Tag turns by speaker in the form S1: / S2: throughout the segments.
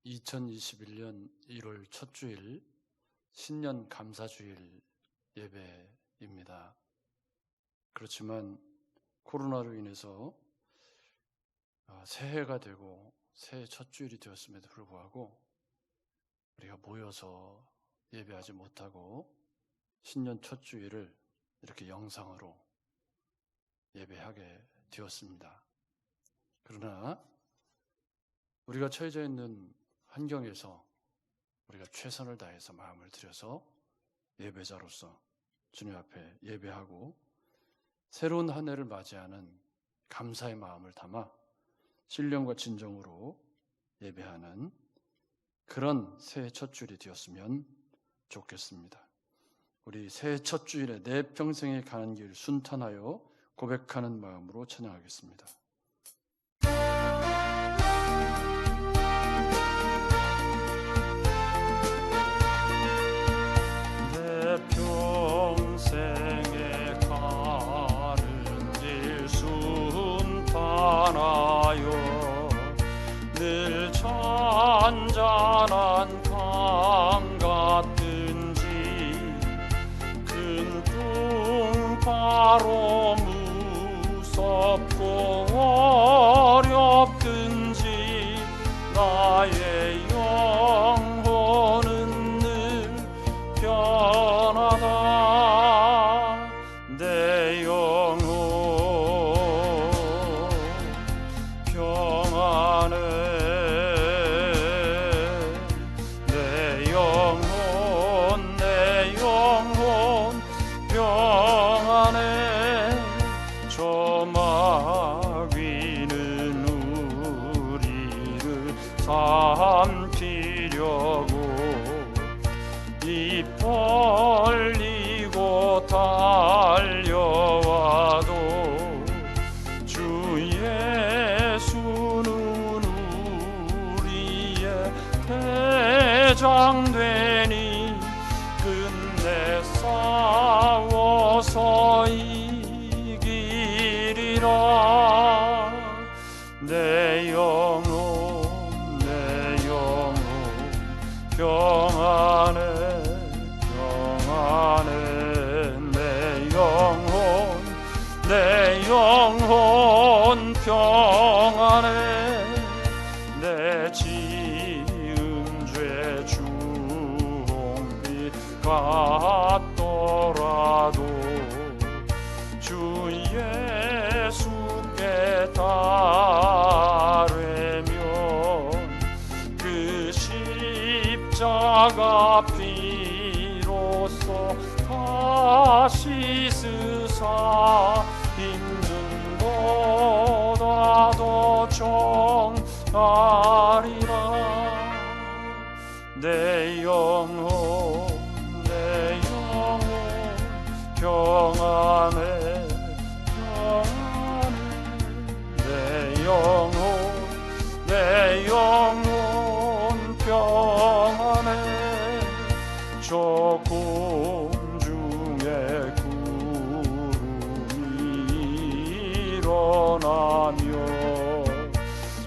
S1: 2021년 1월 첫 주일 신년 감사주일 예배입니다. 그렇지만 코로나로 인해서 새해가 되고 새해 첫 주일이 되었음에도 불구하고 우리가 모여서 예배하지 못하고 신년 첫 주일을 이렇게 영상으로 예배하게 되었습니다. 그러나 우리가 처해져 있는 환경에서 우리가 최선을 다해서 마음을 들여서 예배자로서 주님 앞에 예배하고 새로운 한 해를 맞이하는 감사의 마음을 담아 신령과 진정으로 예배하는 그런 새해 첫 주일이 되었으면 좋겠습니다. 우리 새해 첫 주일에 내 평생에 가는 길 순탄하여 고백하는 마음으로 찬양하겠습니다. 내 평생에 가는 길 순탄하여 늘 잔잔한 강 같든지 큰 풍파로 무섭고 어렵든지 나의 영혼은 늘 편하다. 내 영혼 평안해. 내 영혼 평안해. 저 마귀는 우리를 삼키려고 입 벌리고 달려와도 주 예수는 우리의 대장되니 끝내 싸워서 이기리라. 내 영혼 평안해. 내 영혼 평안해. 내 지은 죄 주홍빛 같더라도 주 예수께 따르면 그 십자가 피로써 다시 쓰사 있는보다 더 정하리라. 내 영혼 평안해. 내 영혼 평안해. 저 공중에 구름이 일어나며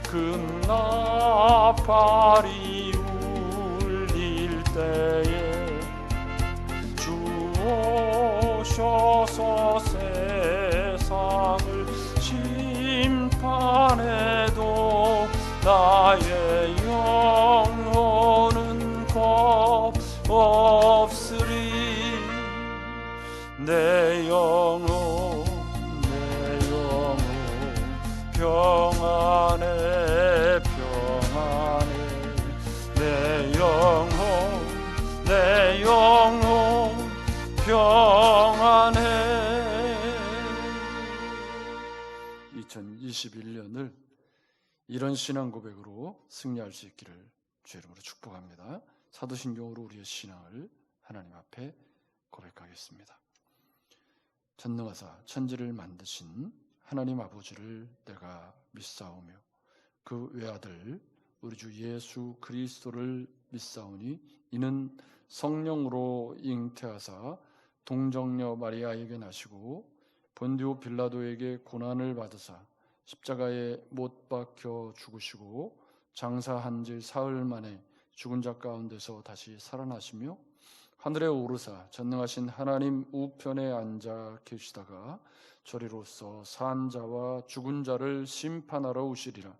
S1: 큰 나팔이 울릴 때에 주 오셔서 세상을 심판해도 나의 영혼은 겁 없으리. 내 영혼 평안해. 내 영혼 평안해. 2021년을 이런 신앙 고백으로 승리할 수 있기를 주의 이름으로 축복합니다. 사도신경으로 우리의 신앙을 하나님 앞에 고백하겠습니다. 전능하사 천지를 만드신 하나님 아버지를 내가 믿사오며 그 외아들 우리 주 예수 그리스도를 믿사오니 이는 성령으로 잉태하사 동정녀 마리아에게 나시고 본디오 빌라도에게 고난을 받으사 십자가에 못 박혀 죽으시고 장사한 지 사흘 만에 죽은 자 가운데서 다시 살아나시며 하늘에 오르사 전능하신 하나님 우편에 앉아 계시다가 저리로서 산 자와 죽은 자를 심판하러 오시리라.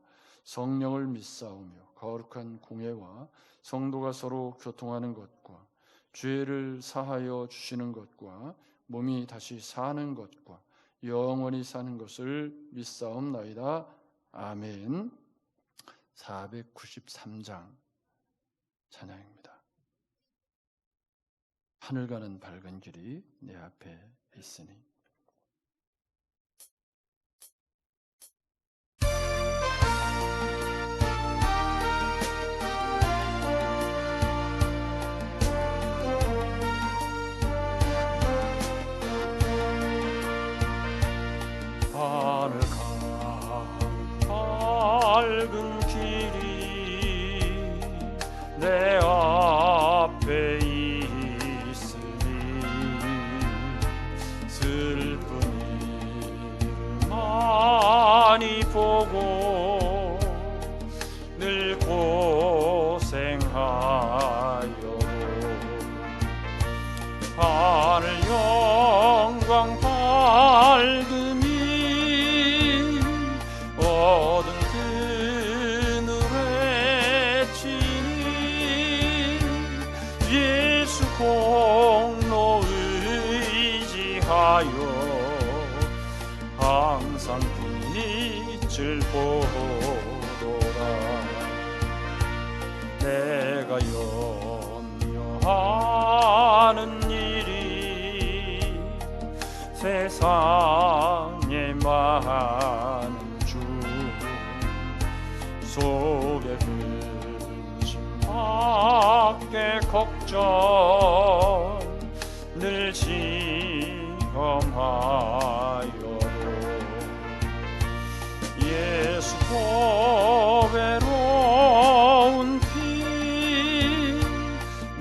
S1: 성령을 믿사오며 거룩한 공회와 성도가 서로 교통하는 것과 죄를 사하여 주시는 것과 몸이 다시 사는 것과 영원히 사는 것을 믿사옵나이다. 아멘. 493장 찬양입니다. 하늘 가는 밝은 길이 내 앞에 있으니. 하늘 가는 밝은 길이 내 앞에 슬픈 일 많이 보고 늘 고생하여도 하늘 영광 밝음이 어두운 그늘에 치니 예수 공로 의지하여 항상 빛을 보도다. 내가 염려하는 일이 세상에 많은 중 속에 근심 밖에 걱정 늘 시험하여도 예수 보배로운 피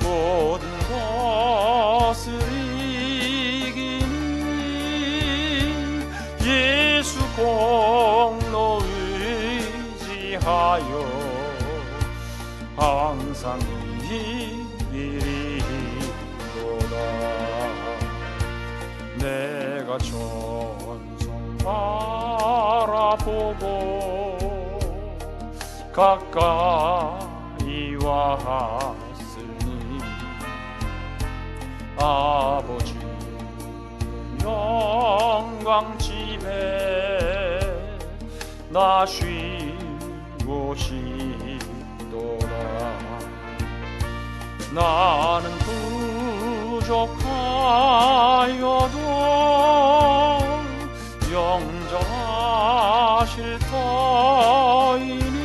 S1: 모든 것을 이기니 예수 공로 의지하여 항상 이기리로다. 내가 전성 바라보고 가까이 왔으니 아버지 영광 집에 나 쉬고 싶도다. 나는 부족하여도 영접하실 터이니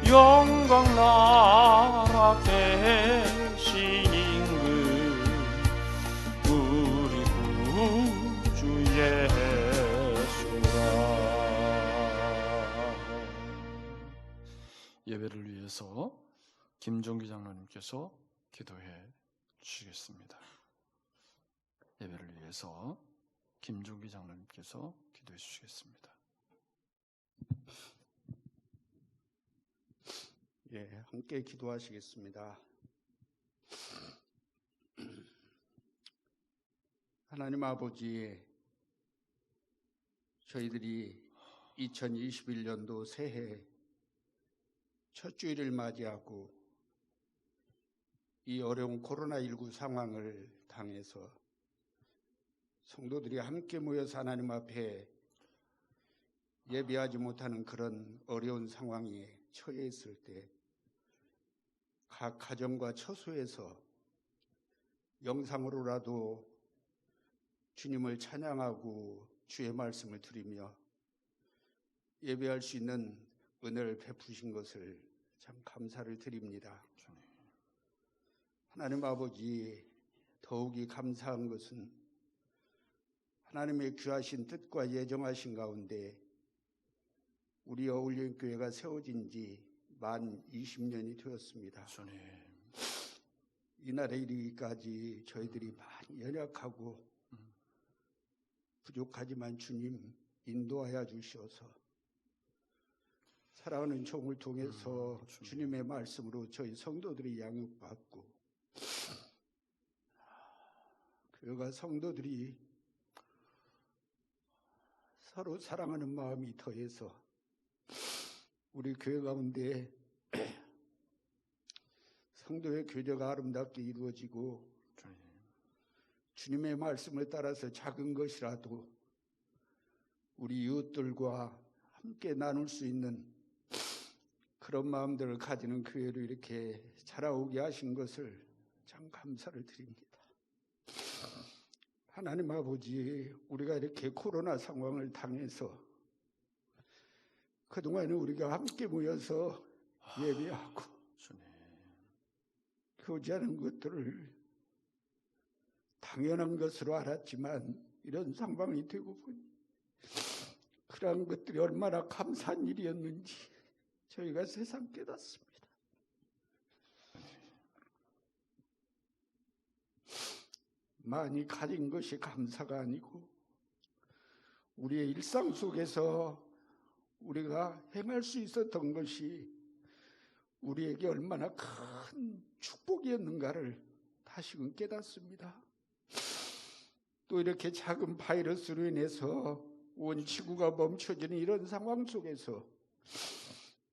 S1: 영광 나라 계신 임금 우리 구주 예수라. 예배를 위해서 김종기 장로님께서 기도해 주시겠습니다. 예배를 위해서 김종기 장로님께서 기도해 주시겠습니다.
S2: 예, 함께 기도하시겠습니다. 하나님 아버지, 저희들이 2021년도 새해 첫 주일을 맞이하고 이 어려운 코로나19 상황을 당해서 성도들이 함께 모여서 하나님 앞에 예배하지 못하는 그런 어려운 상황에 처해 있을 때 각 가정과 처소에서 영상으로라도 주님을 찬양하고 주의 말씀을 드리며 예배할 수 있는 은혜를 베푸신 것을 참 감사를 드립니다. 하나님 아버지, 더욱이 감사한 것은 하나님의 귀하신 뜻과 예정하신 가운데 우리 어울림교회가 세워진 지 만 20년이 되었습니다. 이날에 이르기까지 저희들이 많이 연약하고 부족하지만 주님 인도하여 주셔서 사랑하는 종을 통해서
S1: 주님.
S2: 주님의 말씀으로 저희 성도들이 양육받고 교회가 성도들이 서로 사랑하는 마음이 더해서 우리 교회 가운데 성도의 교제가 아름답게 이루어지고 주님의 말씀을 따라서 작은 것이라도 우리 이웃들과 함께 나눌 수 있는 그런 마음들을 가지는 교회로 이렇게 자라오게 하신 것을 참 감사를 드립니다. 하나님 아버지, 우리가 이렇게 코로나 상황을 당해서 그동안에 우리가 함께 모여서 예배하고
S1: 주님.
S2: 교제하는 것들을 당연한 것으로 알았지만 이런 상황이 되고 보니 그러한 것들이 얼마나 감사한 일이었는지 저희가 새삼 깨닫습니다. 많이 가진 것이 감사가 아니고 우리의 일상 속에서 우리가 행할 수 있었던 것이 우리에게 얼마나 큰 축복이었는가를 다시금 깨닫습니다. 또 이렇게 작은 바이러스로 인해서 온 지구가 멈춰지는 이런 상황 속에서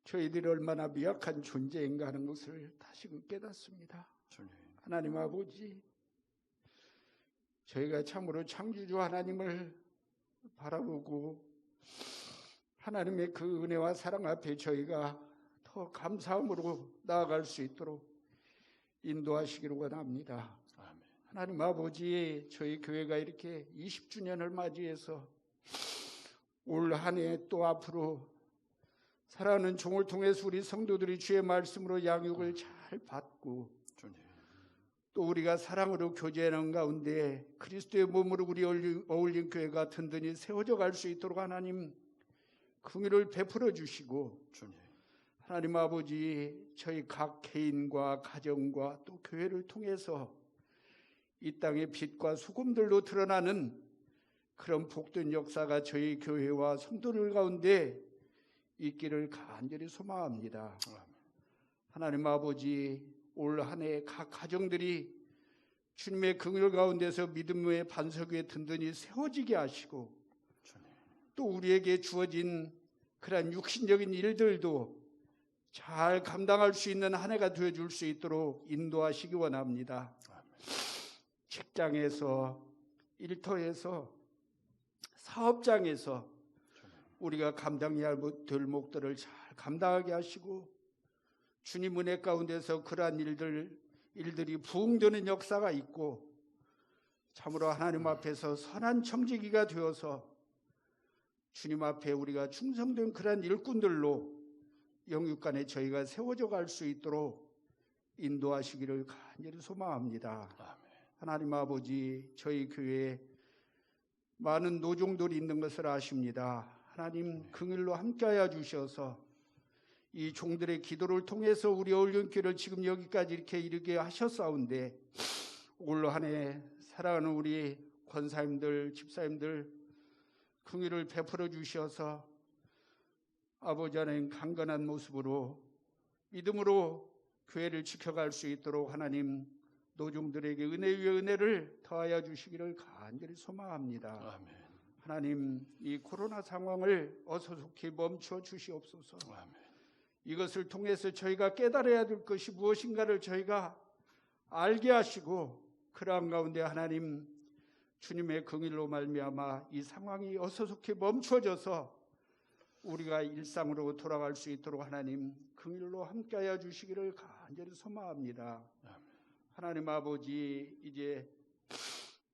S2: 저희들이 얼마나 미약한 존재인가 하는 것을 다시금 깨닫습니다. 하나님 아버지, 저희가 참으로 창조주 하나님을 바라보고 하나님의 그 은혜와 사랑 앞에 저희가 더 감사함으로 나아갈 수 있도록 인도하시기를 원합니다.
S1: 아멘.
S2: 하나님 아버지, 저희 교회가 이렇게 20주년을 맞이해서 올 한 해 또 앞으로 사랑하는 종을 통해서 우리 성도들이 주의 말씀으로 양육을 잘 받고 또 우리가 사랑으로 교제하는 가운데 그리스도의 몸으로 우리 어울린 교회가 든든히 세워져 갈 수 있도록 하나님 긍휼을 베풀어 주시고 하나님 아버지, 저희 각 개인과 가정과 또 교회를 통해서 이 땅의 빛과 소금들로 드러나는 그런 복된 역사가 저희 교회와 성도들 가운데 있기를 간절히 소망합니다. 하나님 아버지, 올 한 해 각 가정들이 주님의 긍휼 가운데서 믿음의 반석 위에 든든히 세워지게 하시고 또 우리에게 주어진 그러한 육신적인 일들도 잘 감당할 수 있는 한 해가 되어줄 수 있도록 인도하시기 원합니다. 직장에서, 일터에서, 사업장에서 우리가 감당해야 될 몫들을 잘 감당하게 하시고 주님 은혜 가운데서 그러한 일들이 부흥되는 역사가 있고 참으로 하나님 앞에서 선한 청지기가 되어서 주님 앞에 우리가 충성된 그러한 일꾼들로 영육간에 저희가 세워져 갈 수 있도록 인도하시기를 간절히 소망합니다. 하나님 아버지, 저희 교회에 많은 노종들이 있는 것을 아십니다. 하나님 긍휼로 함께하여 주셔서 이 종들의 기도를 통해서 우리 어울림교회를 지금 여기까지 이렇게 이르게 하셨사온데 올 한 해 사랑하는 우리 권사님들, 집사님들 긍휼을 베풀어 주셔서 아버지 하나님 강건한 모습으로 믿음으로 교회를 지켜갈 수 있도록 하나님 노종들에게 은혜 위에 은혜를 더하여 주시기를 간절히 소망합니다.
S1: 아멘.
S2: 하나님, 이 코로나 상황을 어서속히 멈춰 주시옵소서.
S1: 아멘.
S2: 이것을 통해서 저희가 깨달아야 될 것이 무엇인가를 저희가 알게 하시고 그러한 가운데 하나님 주님의 긍휼로 말미암아 이 상황이 어서속히 멈춰져서 우리가 일상으로 돌아갈 수 있도록 하나님 긍휼로 함께하여 주시기를 간절히 소망합니다. 하나님 아버지, 이제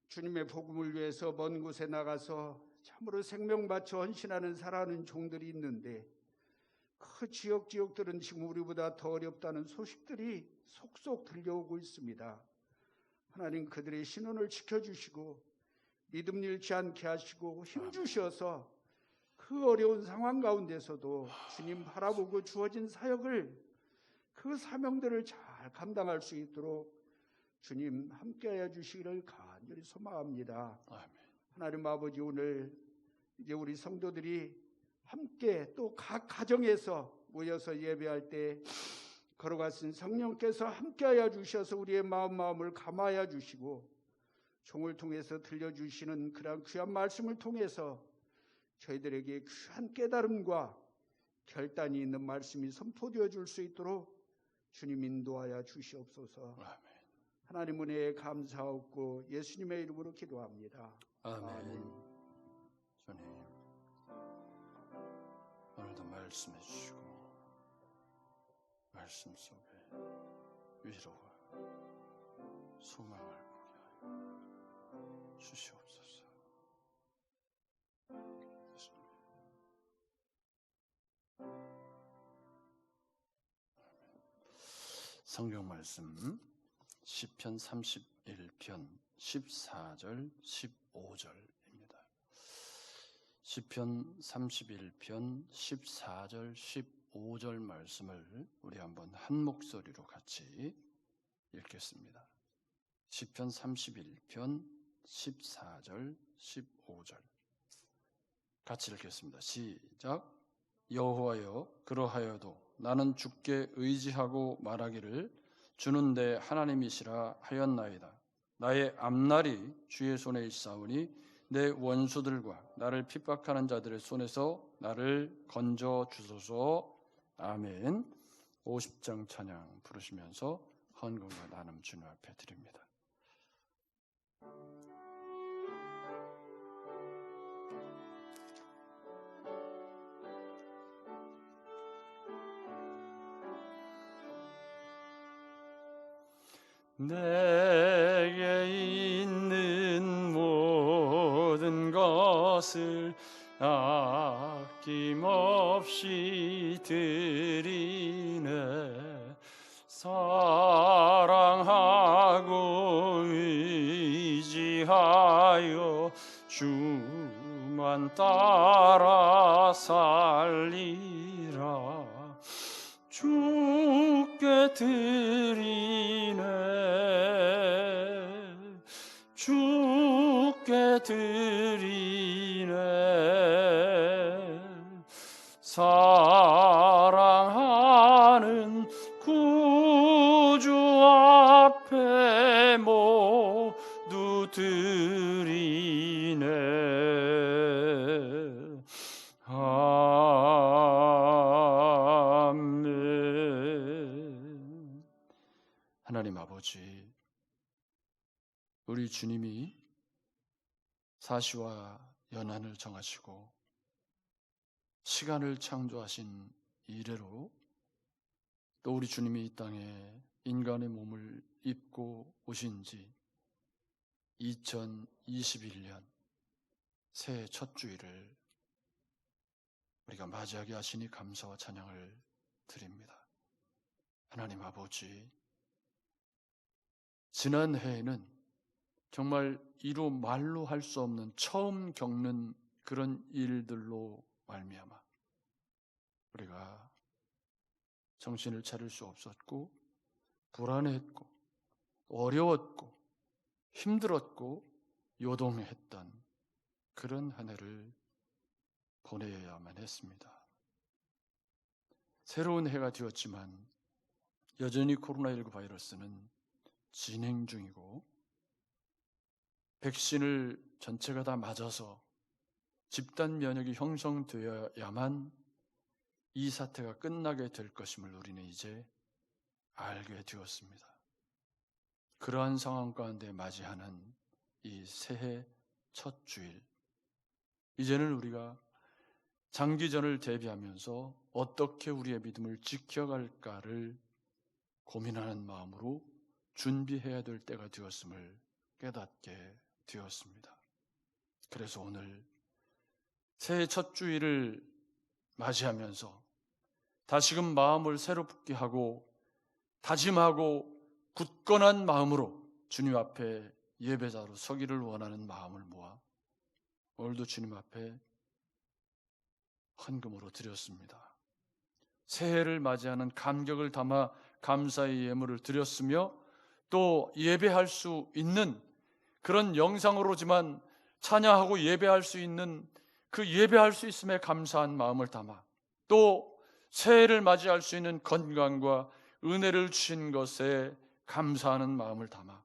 S2: 주님의 복음을 위해서 먼 곳에 나가서 참으로 생명 바쳐 헌신하는 살아가는 종들이 있는데 그 지역들은 지금 우리보다 더 어렵다는 소식들이 속속 들려오고 있습니다. 하나님, 그들의 신원을 지켜주시고 믿음 잃지 않게 하시고 힘주셔서 그 어려운 상황 가운데서도 주님 바라보고 주어진 사역을, 그 사명들을 잘 감당할 수 있도록 주님 함께하여 주시기를 간절히 소망합니다.
S1: 아멘.
S2: 하나님 아버지, 오늘 이제 우리 성도들이 함께 또 각 가정에서 모여서 예배할 때 걸어가신 성령께서 함께하여 주셔서 우리의 마음을 감하여 주시고 종을 통해서 들려주시는 그런 귀한 말씀을 통해서 저희들에게 귀한 깨달음과 결단이 있는 말씀이 선포되어 줄 수 있도록 주님 인도하여 주시옵소서.
S1: 아멘.
S2: 하나님 은혜에 감사하고 예수님의 이름으로 기도합니다.
S1: 아멘. 주님, 오늘도 말씀해 주시고 말씀 속에 위로와 소망을 보게 하여 주시옵소서. 예수님. 성경 말씀 시편 31편 14절 15절입니다. 시편 31편 14절 15절 말씀을 우리 한번 한 목소리로 같이 읽겠습니다. 시편 31편 14절 15절 같이 읽겠습니다. 시작. 여호와여, 그러하여도 나는 주께 의지하고 말하기를 주는 내 하나님이시라 하였나이다. 나의 앞날이 주의 손에 있사오니 내 원수들과 나를 핍박하는 자들의 손에서 나를 건져 주소서. 아멘. 50장 찬양 부르시면서 헌금과 나눔 주님 앞에 드립니다. 내게 있는 모든 것을 아낌없이 드리네. 사랑하고 의지하여 주만 따라 살리라. 주께 드리네. 주께 드리네. 사랑하는 구주 앞에 모두 드리네. 아멘. 하나님 아버지, 우리 주님이 사시와 연한을 정하시고 시간을 창조하신 이래로 또 우리 주님이 이 땅에 인간의 몸을 입고 오신 지 2021년 새해 첫 주일을 우리가 맞이하게 하시니 감사와 찬양을 드립니다. 하나님 아버지, 지난 해에는 정말 이루 말로 할 수 없는 처음 겪는 그런 일들로 말미암아 우리가 정신을 차릴 수 없었고 불안했고 어려웠고 힘들었고 요동했던 그런 한 해를 보내야만 했습니다. 새로운 해가 되었지만 여전히 코로나19 바이러스는 진행 중이고 백신을 전체가 다 맞아서 집단 면역이 형성되어야만 이 사태가 끝나게 될 것임을 우리는 이제 알게 되었습니다. 그러한 상황 가운데 맞이하는 이 새해 첫 주일, 이제는 우리가 장기전을 대비하면서 어떻게 우리의 믿음을 지켜갈까를 고민하는 마음으로 준비해야 될 때가 되었음을 깨닫게 되었습니다. 그래서 오늘 새해 첫 주일을 맞이하면서 다시금 마음을 새롭게 하고 다짐하고 굳건한 마음으로 주님 앞에 예배자로 서기를 원하는 마음을 모아 오늘도 주님 앞에 헌금으로 드렸습니다. 새해를 맞이하는 감격을 담아 감사의 예물을 드렸으며 또 예배할 수 있는 그런 영상으로지만 찬양하고 예배할 수 있는 그 예배할 수 있음에 감사한 마음을 담아 또 새해를 맞이할 수 있는 건강과 은혜를 주신 것에 감사하는 마음을 담아,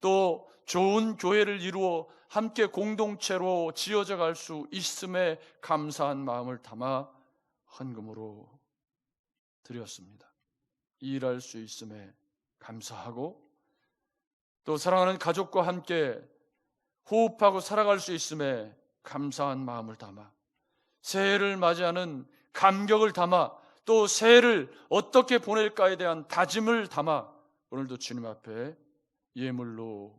S1: 또 좋은 교회를 이루어 함께 공동체로 지어져 갈 수 있음에 감사한 마음을 담아 헌금으로 드렸습니다. 일할 수 있음에 감사하고, 또 사랑하는 가족과 함께 호흡하고 살아갈 수 있음에 감사한 마음을 담아, 새해를 맞이하는 감격을 담아, 또 새해를 어떻게 보낼까에 대한 다짐을 담아 오늘도 주님 앞에 예물로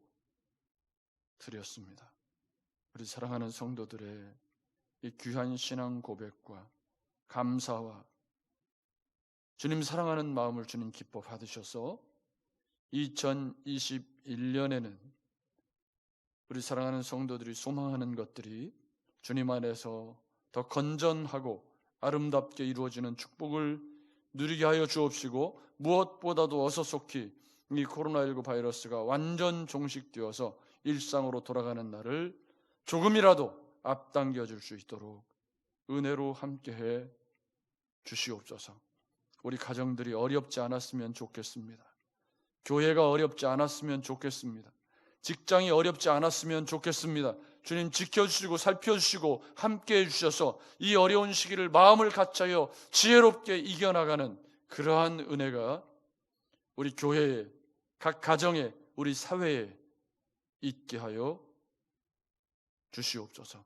S1: 드렸습니다. 우리 사랑하는 성도들의 이 귀한 신앙 고백과 감사와 주님 사랑하는 마음을 주님 기뻐 받으셔서 2021년에는 우리 사랑하는 성도들이 소망하는 것들이 주님 안에서 더 건전하고 아름답게 이루어지는 축복을 누리게 하여 주옵시고, 무엇보다도 어서속히 이 코로나19 바이러스가 완전 종식되어서 일상으로 돌아가는 날을 조금이라도 앞당겨 줄 수 있도록 은혜로 함께해 주시옵소서. 우리 가정들이 어렵지 않았으면 좋겠습니다. 교회가 어렵지 않았으면 좋겠습니다. 직장이 어렵지 않았으면 좋겠습니다. 주님 지켜주시고 살펴주시고 함께해 주셔서 이 어려운 시기를 마음을 같이하여 지혜롭게 이겨나가는 그러한 은혜가 우리 교회에, 각 가정에, 우리 사회에 있게 하여 주시옵소서.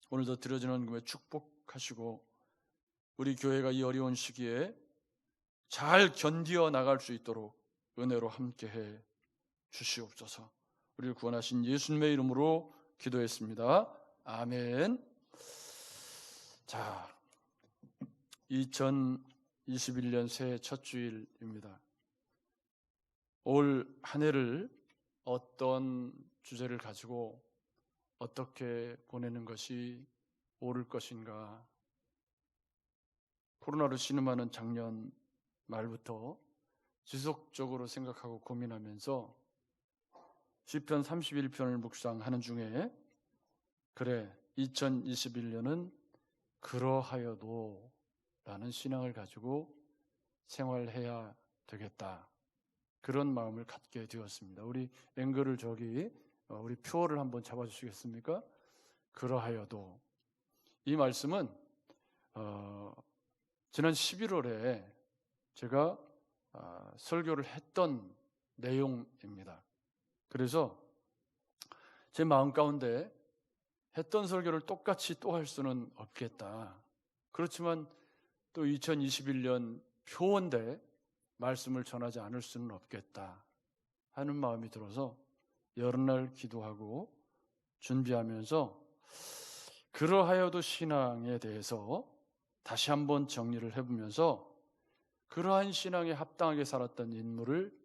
S1: 오늘도 드려지는 은금에 축복하시고 우리 교회가 이 어려운 시기에 잘 견디어 나갈 수 있도록 은혜로 함께해 주시옵소서. 우리를 구원하신 예수님의 이름으로 기도했습니다. 아멘. 자, 2021년 새해 첫 주일입니다. 올 한 해를 어떤 주제를 가지고 어떻게 보내는 것이 옳을 것인가? 코로나로 신음하는 작년 말부터 지속적으로 생각하고 고민하면서 시편 31편을 묵상하는 중에, 그래 2021년은 그러하여도 라는 신앙을 가지고 생활해야 되겠다, 그런 마음을 갖게 되었습니다. 우리 앵글을 우리 표어를 한번 잡아주시겠습니까? 그러하여도. 이 말씀은 지난 11월에 제가 설교를 했던 내용입니다. 그래서 제 마음 가운데 했던 설교를 똑같이 또 할 수는 없겠다. 그렇지만 또 2021년 표인데 말씀을 전하지 않을 수는 없겠다 하는 마음이 들어서 여러 날 기도하고 준비하면서 그러하여도 신앙에 대해서 다시 한번 정리를 해보면서 그러한 신앙에 합당하게 살았던 인물을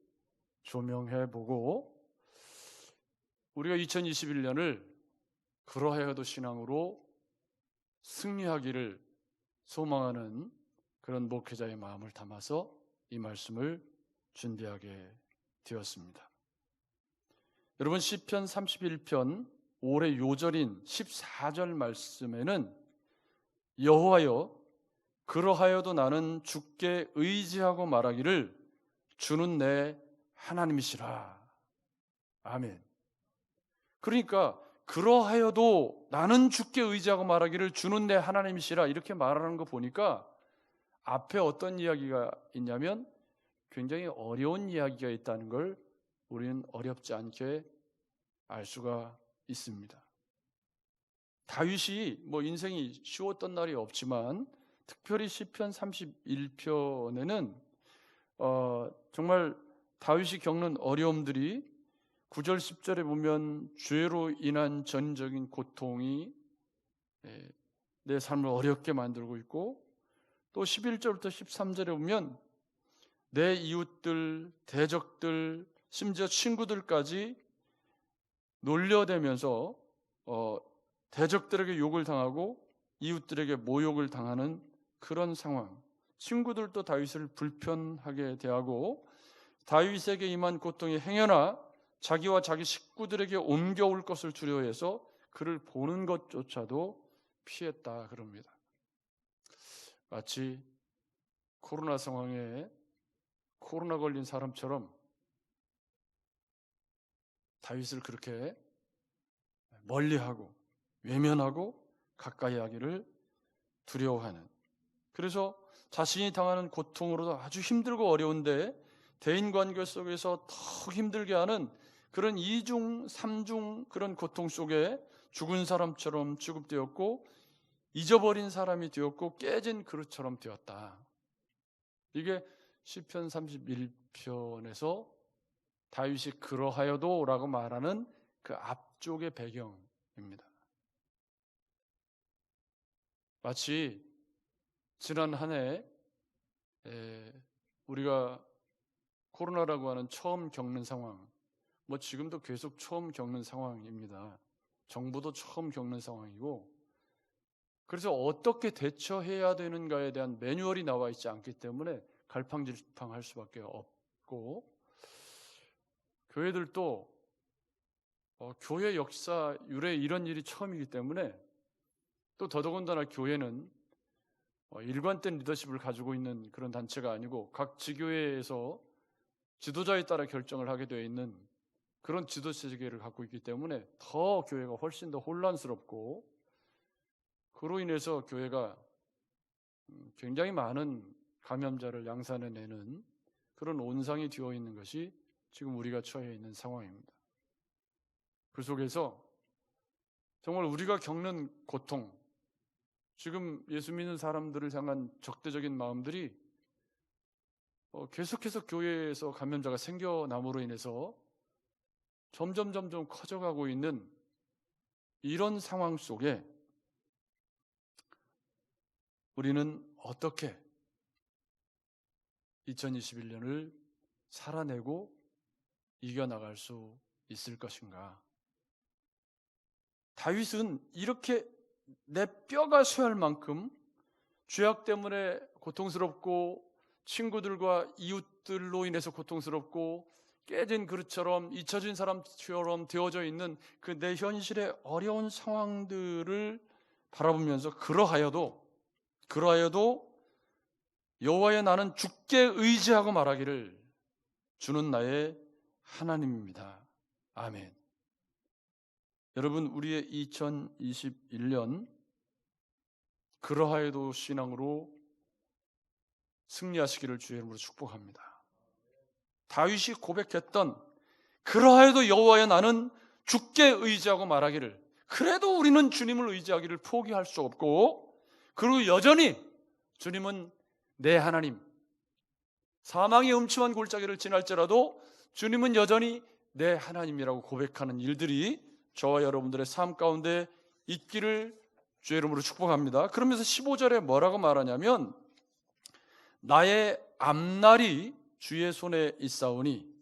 S1: 조명해보고, 우리가 2021년을 그러하여도 신앙으로 승리하기를 소망하는 그런 목회자의 마음을 담아서 이 말씀을 준비하게 되었습니다. 여러분, 시편 31편 올해 요절인 14절 말씀에는 여호와여 그러하여도 나는 주께 의지하고 말하기를 주는 내 하나님이시라. 아멘. 그러니까 그러하여도 나는 주께 의지하고 말하기를 주는 내 하나님이시라, 이렇게 말하는 거 보니까 앞에 어떤 이야기가 있냐면 굉장히 어려운 이야기가 있다는 걸 우리는 어렵지 않게 알 수가 있습니다. 다윗이 인생이 쉬웠던 날이 없지만 특별히 시편 31편에는 정말 다윗이 겪는 어려움들이 9절 10절에 보면 죄로 인한 전적인 고통이 내 삶을 어렵게 만들고 있고, 또 11절부터 13절에 보면 내 이웃들, 대적들, 심지어 친구들까지 놀려대면서 대적들에게 욕을 당하고 이웃들에게 모욕을 당하는 그런 상황, 친구들도 다윗을 불편하게 대하고 다윗에게 임한 고통이 행여나 자기와 자기 식구들에게 옮겨올 것을 두려워해서 그를 보는 것조차도 피했다 그럽니다. 마치 코로나 상황에 코로나 걸린 사람처럼 다윗을 그렇게 멀리하고 외면하고 가까이 하기를 두려워하는, 그래서 자신이 당하는 고통으로도 아주 힘들고 어려운데 대인관계 속에서 더 힘들게 하는 그런 이중 삼중 그런 고통 속에 죽은 사람처럼 취급되었고 잊어버린 사람이 되었고 깨진 그릇처럼 되었다. 이게 시편 31편에서 다윗이 그러하여도 라고 말하는 그 앞쪽의 배경입니다. 마치 지난 한 해 우리가 코로나라고 하는 처음 겪는 상황, 뭐 지금도 계속 처음 겪는 상황입니다. 정부도 처음 겪는 상황이고, 그래서 어떻게 대처해야 되는가에 대한 매뉴얼이 나와 있지 않기 때문에 갈팡질팡할 수밖에 없고, 교회들도 교회 역사 유래 이런 일이 처음이기 때문에 또 더더군다나 교회는 일관된 리더십을 가지고 있는 그런 단체가 아니고 각 지교회에서 지도자에 따라 결정을 하게 되어 있는 그런 지도 체계를 갖고 있기 때문에 더 교회가 훨씬 더 혼란스럽고, 그로 인해서 교회가 굉장히 많은 감염자를 양산해내는 그런 온상이 되어 있는 것이 지금 우리가 처해 있는 상황입니다. 그 속에서 정말 우리가 겪는 고통, 지금 예수 믿는 사람들을 향한 적대적인 마음들이 계속해서 교회에서 감염자가 생겨남으로 인해서 점점 커져가고 있는 이런 상황 속에 우리는 어떻게 2021년을 살아내고 이겨나갈 수 있을 것인가? 다윗은 이렇게 내 뼈가 쇠할 만큼 죄악 때문에 고통스럽고 친구들과 이웃들로 인해서 고통스럽고 깨진 그릇처럼 잊혀진 사람처럼 되어져 있는 그 내 현실의 어려운 상황들을 바라보면서 그러하여도 여호와여 나는 주께 의지하고 말하기를 주는 나의 하나님입니다. 아멘. 여러분, 우리의 2021년 그러하여도 신앙으로 승리하시기를 주의 이름으로 축복합니다. 다윗이 고백했던 그러하여도 여호와여 나는 주께 의지하고 말하기를, 그래도 우리는 주님을 의지하기를 포기할 수 없고, 그리고 여전히 주님은 내 하나님, 사망의 음침한 골짜기를 지날지라도 주님은 여전히 내 하나님이라고 고백하는 일들이 저와 여러분들의 삶 가운데 있기를 주의 이름으로 축복합니다. 그러면서 15절에 뭐라고 말하냐면, 나의 앞날이 주의 손에 있사오니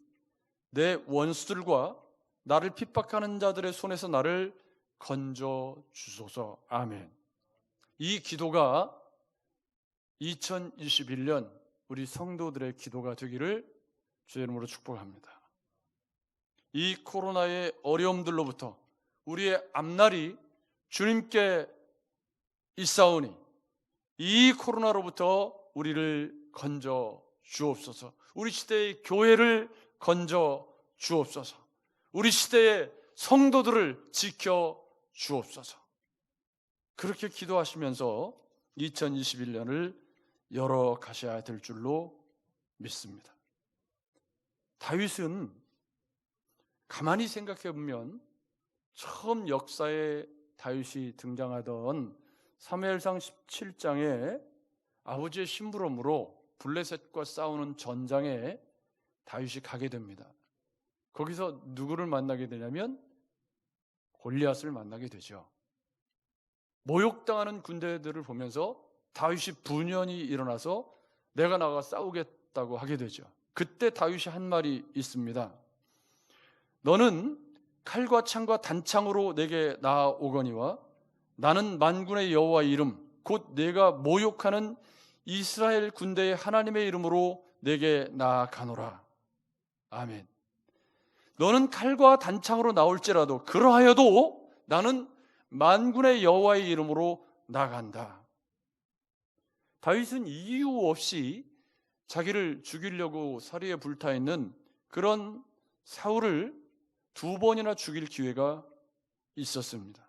S1: 내 원수들과 나를 핍박하는 자들의 손에서 나를 건져 주소서. 아멘. 이 기도가 2021년 우리 성도들의 기도가 되기를 주의 이름으로 축복합니다. 이 코로나의 어려움들로부터 우리의 앞날이 주님께 있사오니 이 코로나로부터 우리를 건져 주옵소서. 우리 시대의 교회를 건져 주옵소서. 우리 시대의 성도들을 지켜 주옵소서. 그렇게 기도하시면서 2021년을 열어가셔야 될 줄로 믿습니다. 다윗은 가만히 생각해 보면 처음 역사에 다윗이 등장하던 사무엘상 17장에 아버지의 심부름으로 블레셋과 싸우는 전장에 다윗이 가게 됩니다. 거기서 누구를 만나게 되냐면 골리앗을 만나게 되죠. 모욕당하는 군대들을 보면서 다윗이 분연히 일어나서 내가 나가 싸우겠다고 하게 되죠. 그때 다윗이 한 말이 있습니다. 너는 칼과 창과 단창으로 내게 나아오거니와 나는 만군의 여호와의 이름 곧 내가 모욕하는 이스라엘 군대의 하나님의 이름으로 내게 나아가노라. 아멘. 너는 칼과 단창으로 나올지라도 그러하여도 나는 만군의 여호와의 이름으로 나간다. 다윗은 이유 없이 자기를 죽이려고 사리에 불타 있는 그런 사울을 2번이나 죽일 기회가 있었습니다.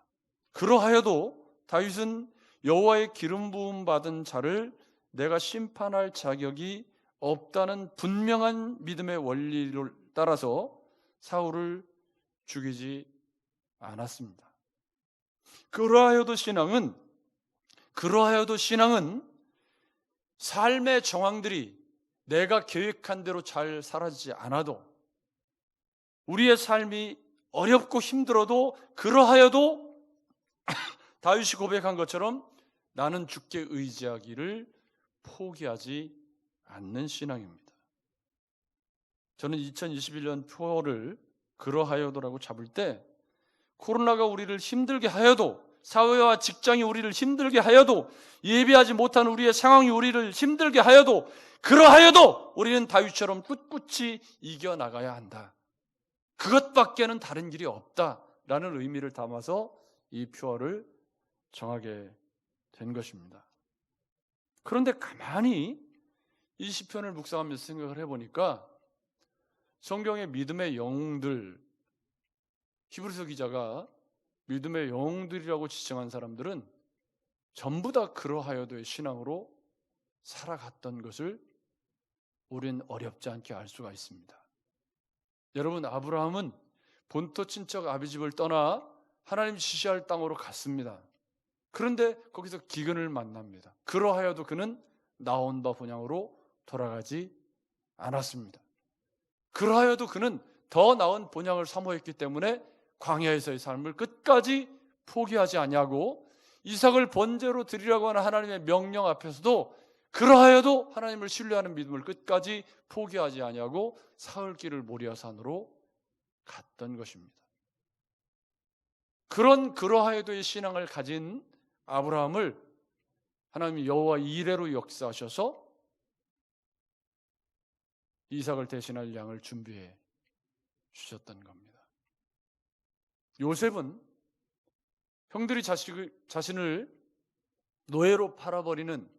S1: 그러하여도 다윗은 여호와의 기름 부음 받은 자를 내가 심판할 자격이 없다는 분명한 믿음의 원리를 따라서 사울을 죽이지 않았습니다. 그러하여도 신앙은 삶의 정황들이 내가 계획한 대로 잘 사라지지 않아도, 우리의 삶이 어렵고 힘들어도, 그러하여도 다윗이 고백한 것처럼 나는 주께 의지하기를 포기하지 않는 신앙입니다. 저는 2021년 표어를 그러하여도라고 잡을 때, 코로나가 우리를 힘들게 하여도, 사회와 직장이 우리를 힘들게 하여도, 예비하지 못한 우리의 상황이 우리를 힘들게 하여도, 그러하여도 우리는 다윗처럼 꿋꿋이 이겨나가야 한다. 그것밖에는 다른 길이 없다라는 의미를 담아서 이 표어를 정하게 된 것입니다. 그런데 가만히 이 시편을 묵상하면서 생각을 해보니까 성경의 믿음의 영웅들, 히브리서 기자가 믿음의 영웅들이라고 지칭한 사람들은 전부 다 그러하여도의 신앙으로 살아갔던 것을 우린 어렵지 않게 알 수가 있습니다. 여러분, 아브라함은 본토 친척 아비집을 떠나 하나님 지시할 땅으로 갔습니다. 그런데 거기서 기근을 만납니다. 그러하여도 그는 나온 바 본향으로 돌아가지 않았습니다. 그러하여도 그는 더 나은 본향을 사모했기 때문에 광야에서의 삶을 끝까지 포기하지 아니하고, 이삭을 번제로 드리라고 하는 하나님의 명령 앞에서도 그러하여도 하나님을 신뢰하는 믿음을 끝까지 포기하지 아니하고 사흘길을 모리아산으로 갔던 것입니다. 그러하여도의 신앙을 가진 아브라함을 하나님이 여호와 이레로 역사하셔서 이삭을 대신할 양을 준비해 주셨던 겁니다. 요셉은 형들이 자신을 노예로 팔아버리는,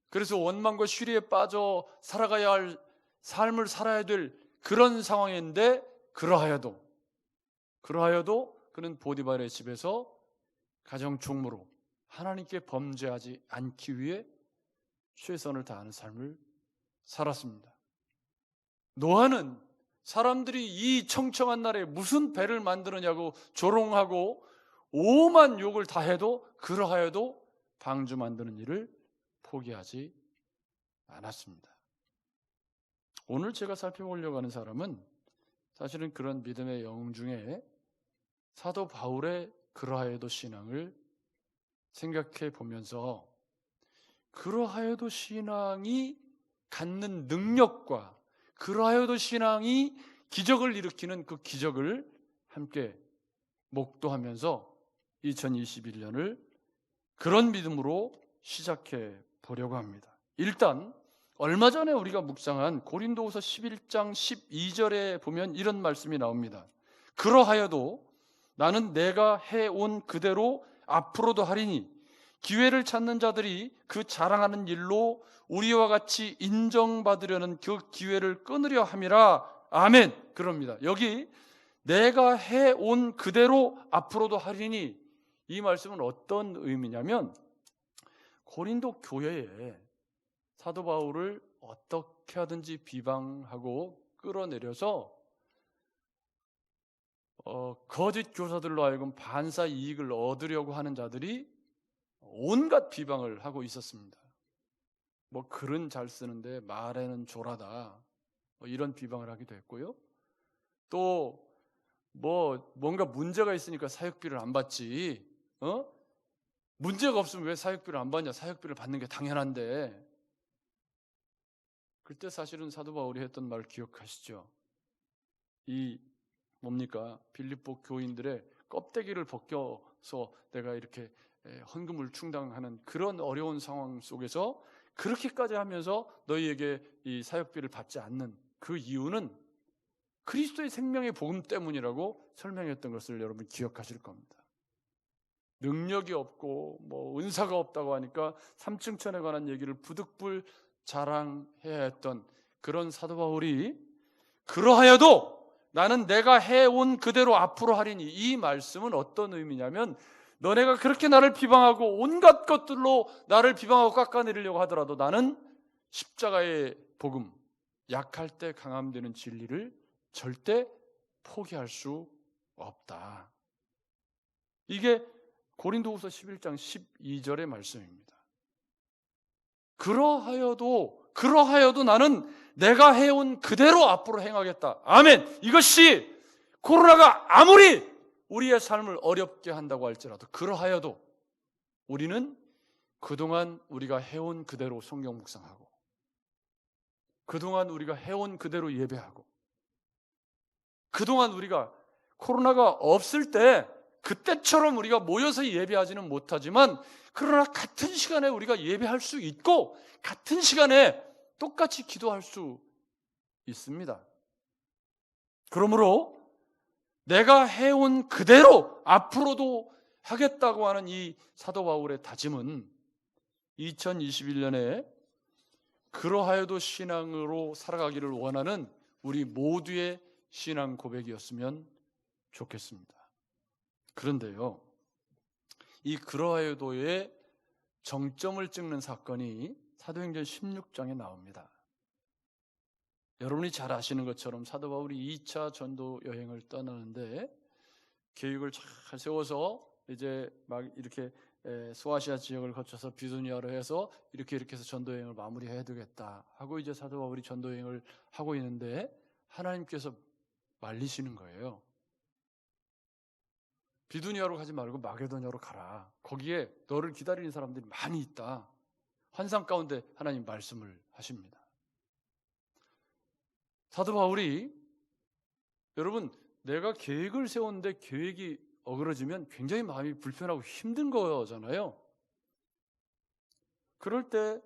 S1: 그래서 원망과 쉬리에 빠져 살아가야 할 삶을 살아야 될 그런 상황인데, 그러하여도 그는 보디발의 집에서 가정 총무로 하나님께 범죄하지 않기 위해 최선을 다하는 삶을 살았습니다. 노아는 사람들이 이 청청한 날에 무슨 배를 만드느냐고 조롱하고 오만 욕을 다 해도 그러하여도 방주 만드는 일을 포기하지 않았습니다. 오늘 제가 살펴보려고 하는 사람은 사실은 그런 믿음의 영웅 중에 사도 바울의 그러하여도 신앙을 생각해 보면서, 그러하여도 신앙이 갖는 능력과 그러하여도 신앙이 기적을 일으키는 그 기적을 함께 목도하면서 2021년을 그런 믿음으로 시작해 보려고 합니다. 일단 얼마 전에 우리가 묵상한 고린도후서 11장 12절에 보면 이런 말씀이 나옵니다. 그러하여도 나는 내가 해온 그대로 앞으로도 하리니 기회를 찾는 자들이 그 자랑하는 일로 우리와 같이 인정받으려는 그 기회를 끊으려 함이라. 아멘. 그럽니다. 여기 내가 해온 그대로 앞으로도 하리니, 이 말씀은 어떤 의미냐면, 고린도 교회에 사도 바울을 어떻게 하든지 비방하고 끌어내려서 거짓 교사들로 하여금 반사 이익을 얻으려고 하는 자들이 온갖 비방을 하고 있었습니다. 뭐 글은 잘 쓰는데 말에는 졸하다, 이런 비방을 하기도 했고요. 또 뭔가 문제가 있으니까 사역비를 안 받지, 문제가 없으면 왜 사역비를 안 받냐, 사역비를 받는 게 당연한데. 그때 사실은 사도 바울이 했던 말 기억하시죠? 빌립보 교인들의 껍데기를 벗겨서 내가 이렇게 헌금을 충당하는 그런 어려운 상황 속에서 그렇게까지 하면서 너희에게 이 사역비를 받지 않는 그 이유는 그리스도의 생명의 복음 때문이라고 설명했던 것을 여러분 기억하실 겁니다. 능력이 없고 은사가 없다고 하니까 삼층천에 관한 얘기를 부득불 자랑해야 했던 그런 사도 바울이 그러하여도 나는 내가 해온 그대로 앞으로 하리니, 이 말씀은 어떤 의미냐면 너네가 그렇게 나를 비방하고 온갖 것들로 나를 비방하고 깎아내리려고 하더라도 나는 십자가의 복음, 약할 때 강함되는 진리를 절대 포기할 수 없다. 이게 고린도후서 11장 12절의 말씀입니다. 그러하여도 나는 내가 해온 그대로 앞으로 행하겠다. 아멘. 이것이 코로나가 아무리 우리의 삶을 어렵게 한다고 할지라도, 그러하여도 우리는 그동안 우리가 해온 그대로 성경 묵상하고, 그동안 우리가 해온 그대로 예배하고, 그동안 우리가 코로나가 없을 때 그때처럼 우리가 모여서 예배하지는 못하지만, 그러나 같은 시간에 우리가 예배할 수 있고 같은 시간에 똑같이 기도할 수 있습니다. 그러므로 내가 해온 그대로 앞으로도 하겠다고 하는 이 사도 바울의 다짐은 2021년에 그러하여도 신앙으로 살아가기를 원하는 우리 모두의 신앙 고백이었으면 좋겠습니다. 그런데요, 이 그러하여도의 정점을 찍는 사건이 사도행전 16장에 나옵니다. 여러분이 잘 아시는 것처럼 사도 바울이 2차 전도 여행을 떠나는데 계획을 잘 세워서 이제 막 이렇게 소아시아 지역을 거쳐서 비두니아로 해서 이렇게 해서 전도 여행을 마무리해야 되겠다 하고 이제 사도 바울이 전도 여행을 하고 있는데 하나님께서 말리시는 거예요. 비두니아로 가지 말고 마게도냐로 가라. 거기에 너를 기다리는 사람들이 많이 있다. 환상 가운데 하나님 말씀을 하십니다. 사도 바울이, 여러분, 내가 계획을 세웠는데 계획이 어그러지면 굉장히 마음이 불편하고 힘든 거잖아요. 그럴 때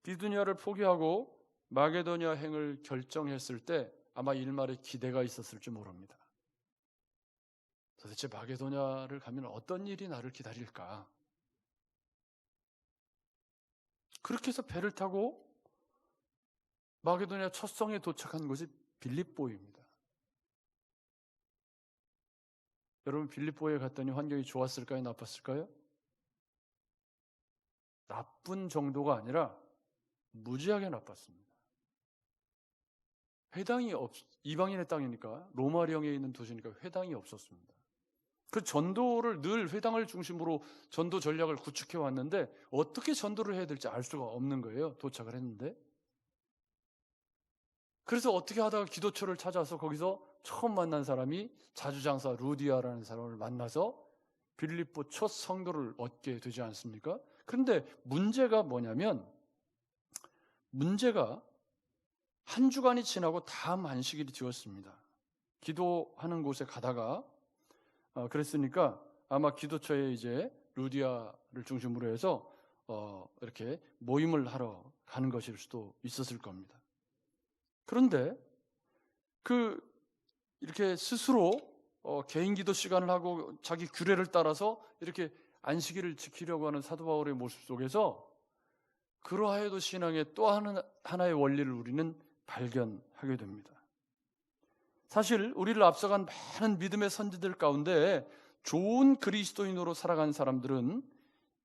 S1: 비두니아를 포기하고 마게도냐 행을 결정했을 때 아마 일말의 기대가 있었을지 모릅니다. 도대체 마게도냐를 가면 어떤 일이 나를 기다릴까? 그렇게 해서 배를 타고 마게도냐 첫 성에 도착한 곳이 빌립보입니다. 여러분, 빌립보에 갔더니 환경이 좋았을까요? 나빴을까요? 나쁜 정도가 아니라 무지하게 나빴습니다. 이방인의 땅이니까, 로마령에 있는 도시니까 회당이 없었습니다. 그 전도를 늘 회당을 중심으로 전도 전략을 구축해 왔는데 어떻게 전도를 해야 될지 알 수가 없는 거예요. 도착을 했는데. 그래서 어떻게 하다가 기도처를 찾아서 거기서 처음 만난 사람이 자주장사 루디아라는 사람을 만나서 빌립보 첫 성도를 얻게 되지 않습니까? 그런데 문제가 뭐냐면, 문제가 한 주간이 지나고 다음 안식일이 되었습니다. 기도하는 곳에 가다가 그랬으니까 아마 기도처에 이제 루디아를 중심으로 해서 이렇게 모임을 하러 가는 것일 수도 있었을 겁니다. 그런데 이렇게 스스로 개인 기도 시간을 하고 자기 규례를 따라서 이렇게 안식일을 지키려고 하는 사도 바울의 모습 속에서 그러하여도 신앙의 또 하나의 원리를 우리는 발견하게 됩니다. 사실 우리를 앞서간 많은 믿음의 선지들 가운데 좋은 그리스도인으로 살아간 사람들은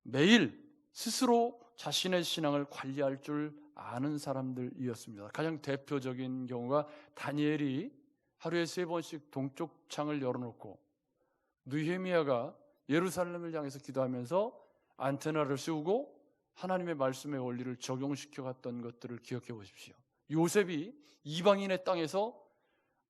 S1: 매일 스스로 자신의 신앙을 관리할 줄 아는 사람들이었습니다. 가장 대표적인 경우가 다니엘이 하루에 3번씩 동쪽 창을 열어놓고 느헤미야가 예루살렘을 향해서 기도하면서 안테나를 세우고 하나님의 말씀의 원리를 적용시켜 갔던 것들을 기억해 보십시오. 요셉이 이방인의 땅에서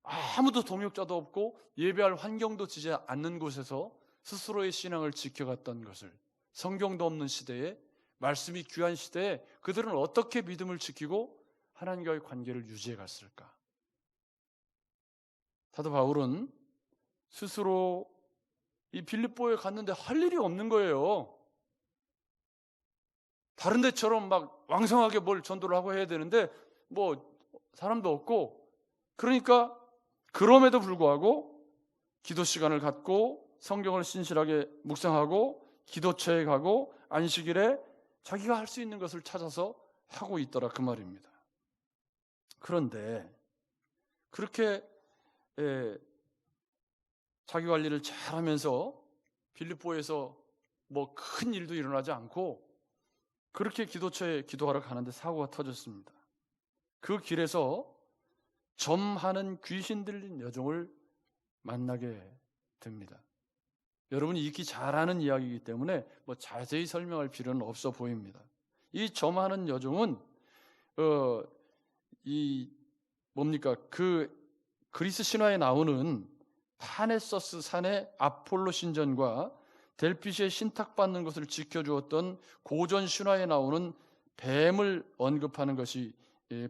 S1: 아무도 동역자도 없고 예배할 환경도 지지 않는 곳에서 스스로의 신앙을 지켜갔던 것을, 성경도 없는 시대에, 말씀이 귀한 시대에 그들은 어떻게 믿음을 지키고 하나님과의 관계를 유지해 갔을까? 사도 바울은 스스로 이 빌립보에 갔는데 할 일이 없는 거예요. 다른 데처럼 막 왕성하게 뭘 전도를 하고 해야 되는데 뭐 사람도 없고, 그러니까 그럼에도 불구하고 기도 시간을 갖고 성경을 신실하게 묵상하고 기도처에 가고 안식일에 자기가 할 수 있는 것을 찾아서 하고 있더라 그 말입니다. 그런데 그렇게 자기 관리를 잘하면서 빌립보에서 뭐 큰 일도 일어나지 않고 그렇게 기도처에 기도하러 가는데 사고가 터졌습니다. 그 길에서 점하는 귀신 들린 여종을 만나게 됩니다. 여러분이 익히 잘 아는 이야기이기 때문에 뭐 자세히 설명할 필요는 없어 보입니다. 이 점하는 여종은 그 그리스 신화에 나오는 파네서스 산의 아폴로 신전과 델피시에 신탁받는 것을 지켜주었던 고전 신화에 나오는 뱀을 언급하는 것이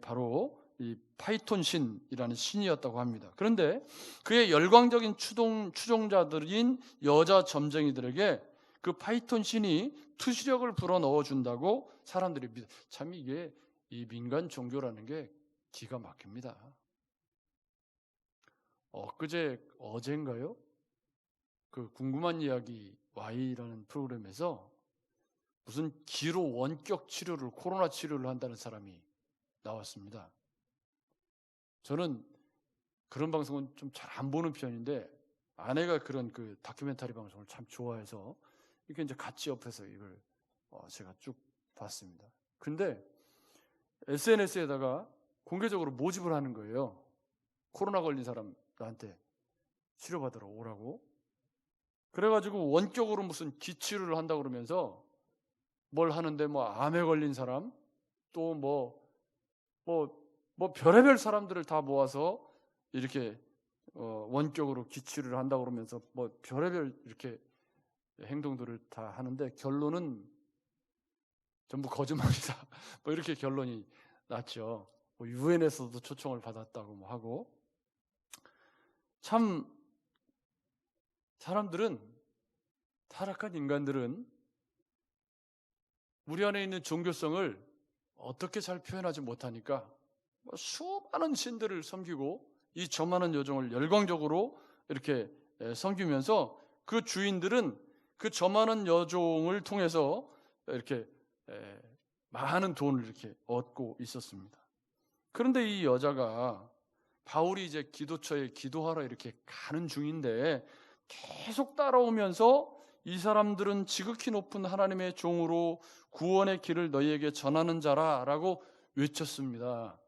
S1: 바로 이 파이톤 신이라는 신이었다고 합니다. 그런데 그의 열광적인 추종자들인 여자 점쟁이들에게 그 파이톤 신이 투시력을 불어넣어 준다고 사람들이 참 이게 이 민간 종교라는 게 기가 막힙니다. 어젠가요? 그 궁금한 이야기 Y라는 프로그램에서 무슨 기로 원격 치료를 코로나 치료를 한다는 사람이 나왔습니다. 저는 그런 방송은 좀 잘 안 보는 편인데 아내가 그런 그 다큐멘터리 방송을 참 좋아해서 이렇게 이제 같이 옆에서 이걸 제가 쭉 봤습니다. 근데 SNS에다가 공개적으로 모집을 하는 거예요. 코로나 걸린 사람한테 치료받으러 오라고. 그래가지고 원격으로 무슨 기치료를 한다고 그러면서 뭘 하는데 뭐 암에 걸린 사람 또 뭐 별의별 사람들을 다 모아서 이렇게 원격으로 기치료를 한다고 그러면서 뭐 별의별 이렇게 행동들을 다 하는데 결론은 전부 거짓말이다. 뭐 이렇게 결론이 났죠. 뭐 유엔에서도 초청을 받았다고 뭐 하고 참 사람들은 타락한 인간들은 우리 안에 있는 종교성을 어떻게 잘 표현하지 못하니까 수많은 신들을 섬기고 이 점하는 여종을 열광적으로 이렇게 섬기면서 그 주인들은 그 점하는 여종을 통해서 이렇게 많은 돈을 이렇게 얻고 있었습니다. 그런데 이 여자가 바울이 이제 기도처에 기도하러 이렇게 가는 중인데 계속 따라오면서 이 사람들은 지극히 높은 하나님의 종으로 구원의 길을 너희에게 전하는 자라라고 외쳤습니다.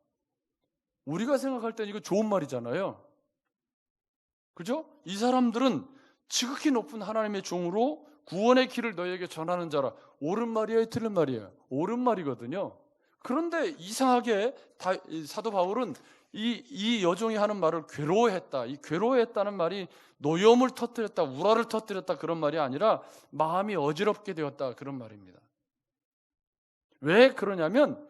S1: 우리가 생각할 땐 이거 좋은 말이잖아요. 그죠? 이 사람들은 지극히 높은 하나님의 종으로 구원의 길을 너희에게 전하는 자라. 옳은 말이에요? 틀린 말이에요? 옳은 말이거든요. 그런데 이상하게 사도 바울은 이 여종이 하는 말을 괴로워했다. 이 괴로워했다는 말이 노여움을 터뜨렸다, 우라를 터뜨렸다 그런 말이 아니라 마음이 어지럽게 되었다 그런 말입니다. 왜 그러냐면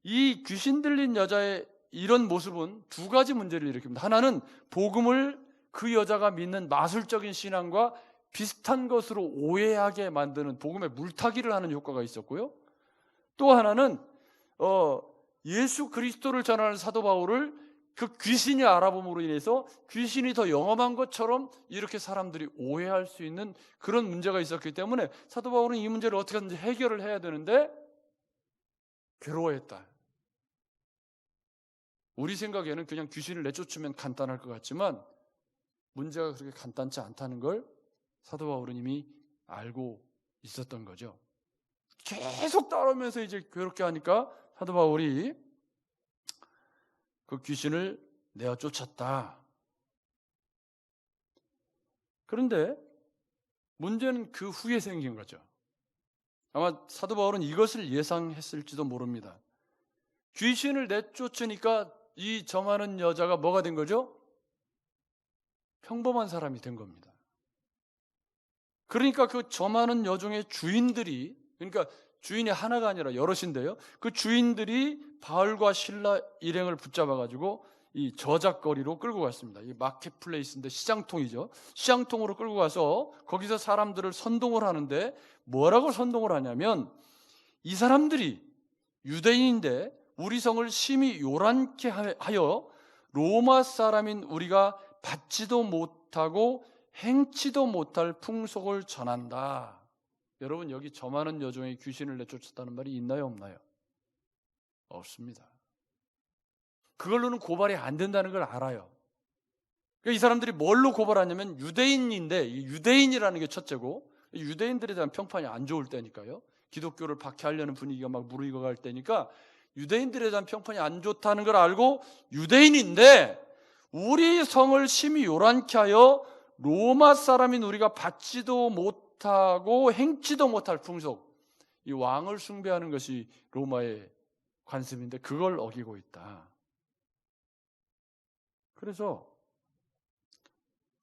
S1: 이 귀신 들린 여자의 이런 모습은 두 가지 문제를 일으킵니다. 하나는 복음을 그 여자가 믿는 마술적인 신앙과 비슷한 것으로 오해하게 만드는 복음의 물타기를 하는 효과가 있었고요. 또 하나는 예수 그리스도를 전하는 사도 바울을 그 귀신이 알아봄으로 인해서 귀신이 더 영험한 것처럼 이렇게 사람들이 오해할 수 있는 그런 문제가 있었기 때문에 사도 바울은 이 문제를 어떻게든지 해결을 해야 되는데 괴로워했다. 우리 생각에는 그냥 귀신을 내쫓으면 간단할 것 같지만 문제가 그렇게 간단치 않다는 걸 사도 바울은 이미 알고 있었던 거죠. 계속 따라오면서 이제 괴롭게 하니까 사도 바울이 그 귀신을 내어 쫓았다. 그런데 문제는 그 후에 생긴 거죠. 아마 사도 바울은 이것을 예상했을지도 모릅니다. 귀신을 내쫓으니까 이 점하는 여자가 뭐가 된 거죠? 평범한 사람이 된 겁니다. 그러니까 그 점하는 여종의 주인들이, 그러니까 주인이 하나가 아니라 여럿인데요. 그 주인들이 바울과 실라 일행을 붙잡아가지고 이 저작거리로 끌고 갔습니다. 이 마켓플레이스인데 시장통이죠. 시장통으로 끌고 가서 거기서 사람들을 선동을 하는데 뭐라고 선동을 하냐면 이 사람들이 유대인인데 우리 성을 심히 요란케 하여 로마 사람인 우리가 받지도 못하고 행치도 못할 풍속을 전한다. 여러분 여기 점하는 여종의 귀신을 내쫓았다는 말이 있나요 없나요? 없습니다. 그걸로는 고발이 안 된다는 걸 알아요. 이 사람들이 뭘로 고발하냐면 유대인인데, 이 유대인이라는 게 첫째고, 유대인들에 대한 평판이 안 좋을 때니까요. 기독교를 박해하려는 분위기가 막 무르익어갈 때니까 유대인들에 대한 평판이 안 좋다는 걸 알고 유대인인데 우리 성을 심히 요란케 하여 로마 사람인 우리가 받지도 못하고 행치도 못할 풍속, 이 왕을 숭배하는 것이 로마의 관습인데 그걸 어기고 있다. 그래서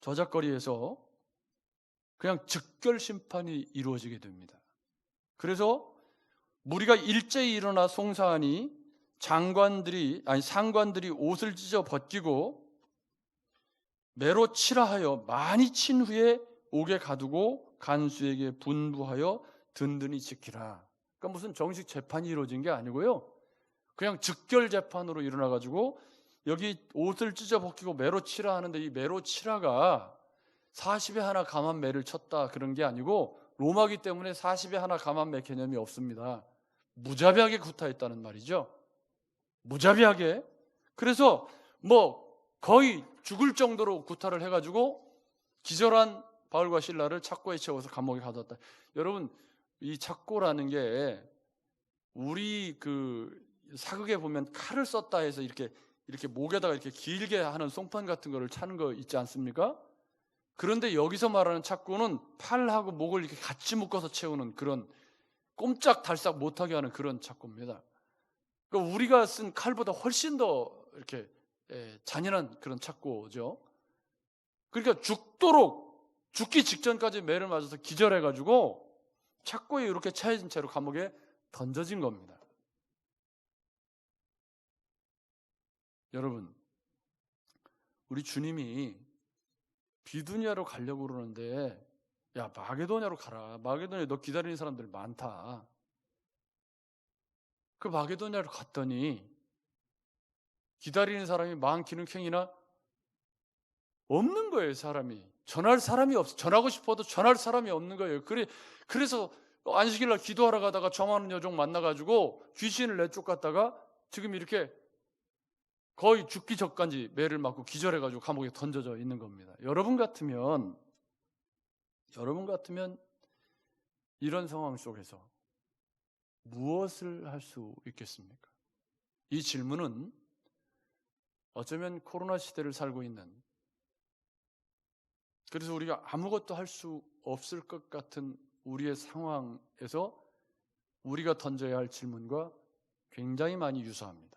S1: 저작거리에서 그냥 즉결 심판이 이루어지게 됩니다. 그래서 무리가 일제히 일어나 송사하니 상관들이 옷을 찢어 벗기고 매로 치라하여 많이 친 후에 옥에 가두고 간수에게 분부하여 든든히 지키라. 그러니까 무슨 정식 재판이 이루어진 게 아니고요. 그냥 즉결 재판으로 일어나가지고 여기 옷을 찢어 벗기고 매로 치라 하는데 이 매로 치라가 40에 하나 감한 매를 쳤다 그런 게 아니고 로마기 때문에 40에 하나 감한 매 개념이 없습니다. 무자비하게 구타했다는 말이죠. 무자비하게. 그래서 거의 죽을 정도로 구타를 해가지고 기절한 바울과 실라를 착고에 채워서 감옥에 가뒀다. 여러분, 이 착고라는 게 우리 사극에 보면 칼을 썼다 해서 이렇게 목에다가 이렇게 길게 하는 송판 같은 거를 차는 거 있지 않습니까? 그런데 여기서 말하는 착고는 팔하고 목을 이렇게 같이 묶어서 채우는 그런 꼼짝달싹 못하게 하는 그런 착고입니다. 그러니까 우리가 쓴 칼보다 훨씬 더 이렇게 잔인한 그런 착고죠. 그러니까 죽기 직전까지 매를 맞아서 기절해가지고 착고에 이렇게 차여진 채로 감옥에 던져진 겁니다. 여러분, 우리 주님이 비두니아로 가려고 그러는데 야, 마게도냐로 가라. 마게도냐에 너 기다리는 사람들 많다. 그 마게도냐로 갔더니 기다리는 사람이 많기는 캥이나 없는 거예요. 사람이. 전할 사람이 없어. 전하고 싶어도 전할 사람이 없는 거예요. 그래서 안식일날 기도하러 가다가 정하는 여종 만나가지고 귀신을 내쫓갔다가 지금 이렇게 거의 죽기 전까지 매를 맞고 기절해가지고 감옥에 던져져 있는 겁니다. 여러분 같으면 이런 상황 속에서 무엇을 할 수 있겠습니까? 이 질문은 어쩌면 코로나 시대를 살고 있는, 그래서 우리가 아무것도 할 수 없을 것 같은 우리의 상황에서 우리가 던져야 할 질문과 굉장히 많이 유사합니다.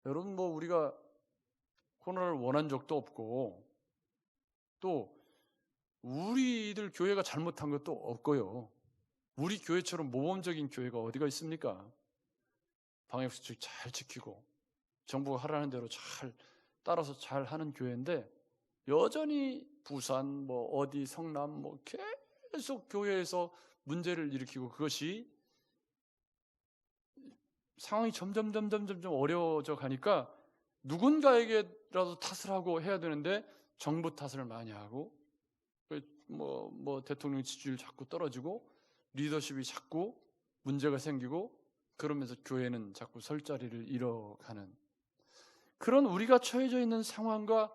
S1: 여러분, 우리가 코로나를 원한 적도 없고 또 우리들 교회가 잘못한 것도 없고요. 우리 교회처럼 모범적인 교회가 어디가 있습니까? 방역수칙 잘 지키고 정부가 하라는 대로 잘 따라서 잘 하는 교회인데 여전히 부산 어디 성남 계속 교회에서 문제를 일으키고 그것이 상황이 점점 어려워져 가니까 누군가에게라도 탓을 하고 해야 되는데 정부 탓을 많이 하고 대통령 지지율 자꾸 떨어지고 리더십이 자꾸 문제가 생기고 그러면서 교회는 자꾸 설 자리를 잃어가는 그런 우리가 처해져 있는 상황과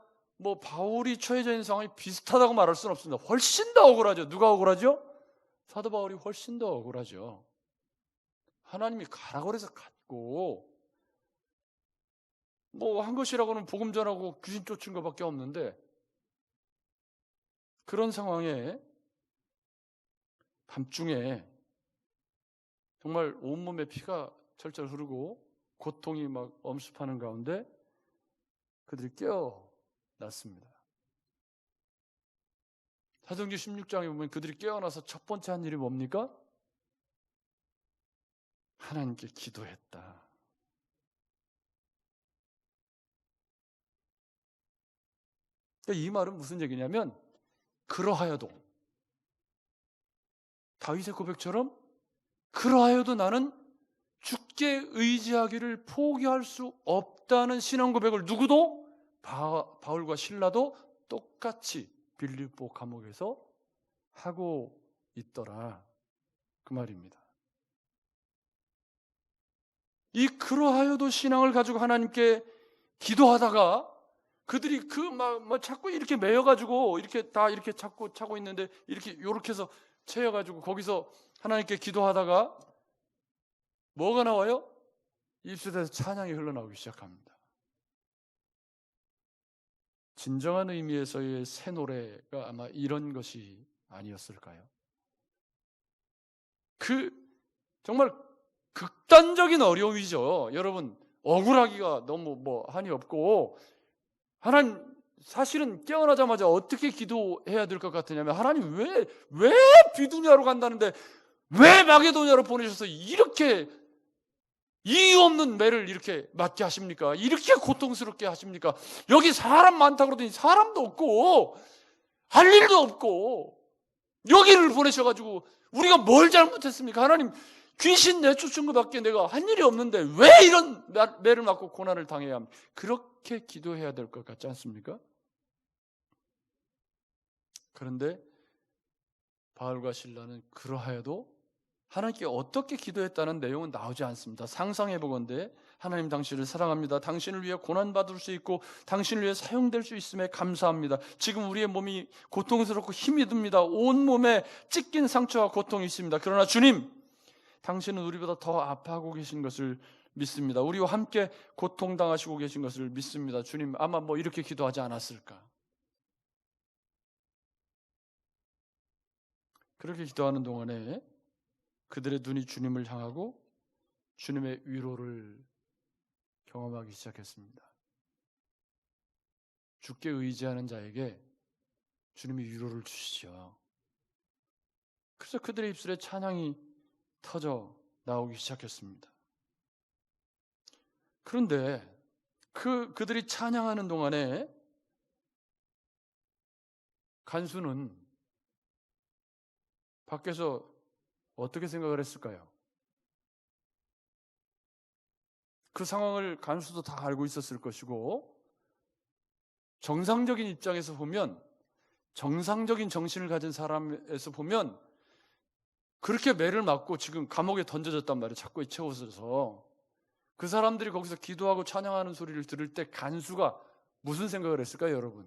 S1: 바울이 처해져 있는 상황이 비슷하다고 말할 수는 없습니다. 훨씬 더 억울하죠. 누가 억울하죠? 사도 바울이 훨씬 더 억울하죠. 하나님이 가라고 그래서 갔고 한 것이라고는 복음 전하고 귀신 쫓은 것밖에 없는데 그런 상황에 밤중에 정말 온몸에 피가 철철 흐르고 고통이 막 엄습하는 가운데 그들이 깨어났습니다. 사도행전 16장에 보면 그들이 깨어나서 첫 번째 한 일이 뭡니까? 하나님께 기도했다. 이 말은 무슨 얘기냐면 그러하여도 다윗의 고백처럼 그러하여도 나는 주께 의지하기를 포기할 수 없다는 신앙 고백을 누구도 바울과 실라도 똑같이 빌립보 감옥에서 하고 있더라 그 말입니다. 이 그러하여도 신앙을 가지고 하나님께 기도하다가 그들이 자꾸 이렇게 매여가지고 이렇게 다 이렇게 자꾸 차고 있는데 요렇게 해서 채여가지고 거기서 하나님께 기도하다가 뭐가 나와요? 입술에서 찬양이 흘러나오기 시작합니다. 진정한 의미에서의 새 노래가 아마 이런 것이 아니었을까요? 정말 극단적인 어려움이죠. 여러분, 억울하기가 너무 한이 없고, 하나님, 사실은 깨어나자마자 어떻게 기도해야 될 것 같으냐면, 하나님 왜 비두냐로 간다는데, 왜 마게도냐로 보내셔서 이렇게 이유 없는 매를 이렇게 맞게 하십니까? 이렇게 고통스럽게 하십니까? 여기 사람 많다고 그러더니 사람도 없고, 할 일도 없고, 여기를 보내셔가지고, 우리가 뭘 잘못했습니까? 하나님, 귀신 내쫓은 것밖에 내가 한 일이 없는데 왜 이런 매를 맞고 고난을 당해야 합니까? 그렇게 기도해야 될 것 같지 않습니까? 그런데 바울과 실라는 그러하여도 하나님께 어떻게 기도했다는 내용은 나오지 않습니다. 상상해 보건대 하나님 당신을 사랑합니다. 당신을 위해 고난받을 수 있고 당신을 위해 사용될 수 있음에 감사합니다. 지금 우리의 몸이 고통스럽고 힘이 듭니다. 온 몸에 찢긴 상처와 고통이 있습니다. 그러나 주님, 당신은 우리보다 더 아파하고 계신 것을 믿습니다. 우리와 함께 고통당하시고 계신 것을 믿습니다. 주님, 아마 이렇게 기도하지 않았을까? 그렇게 기도하는 동안에 그들의 눈이 주님을 향하고 주님의 위로를 경험하기 시작했습니다. 주께 의지하는 자에게 주님이 위로를 주시죠. 그래서 그들의 입술에 찬양이 터져 나오기 시작했습니다. 그런데 그들이 찬양하는 동안에 간수는 밖에서 어떻게 생각을 했을까요? 그 상황을 간수도 다 알고 있었을 것이고, 정상적인 입장에서 보면, 정상적인 정신을 가진 사람에서 보면 그렇게 매를 맞고 지금 감옥에 던져졌단 말이에요. 자꾸 채워져서. 그 사람들이 거기서 기도하고 찬양하는 소리를 들을 때 간수가 무슨 생각을 했을까요, 여러분?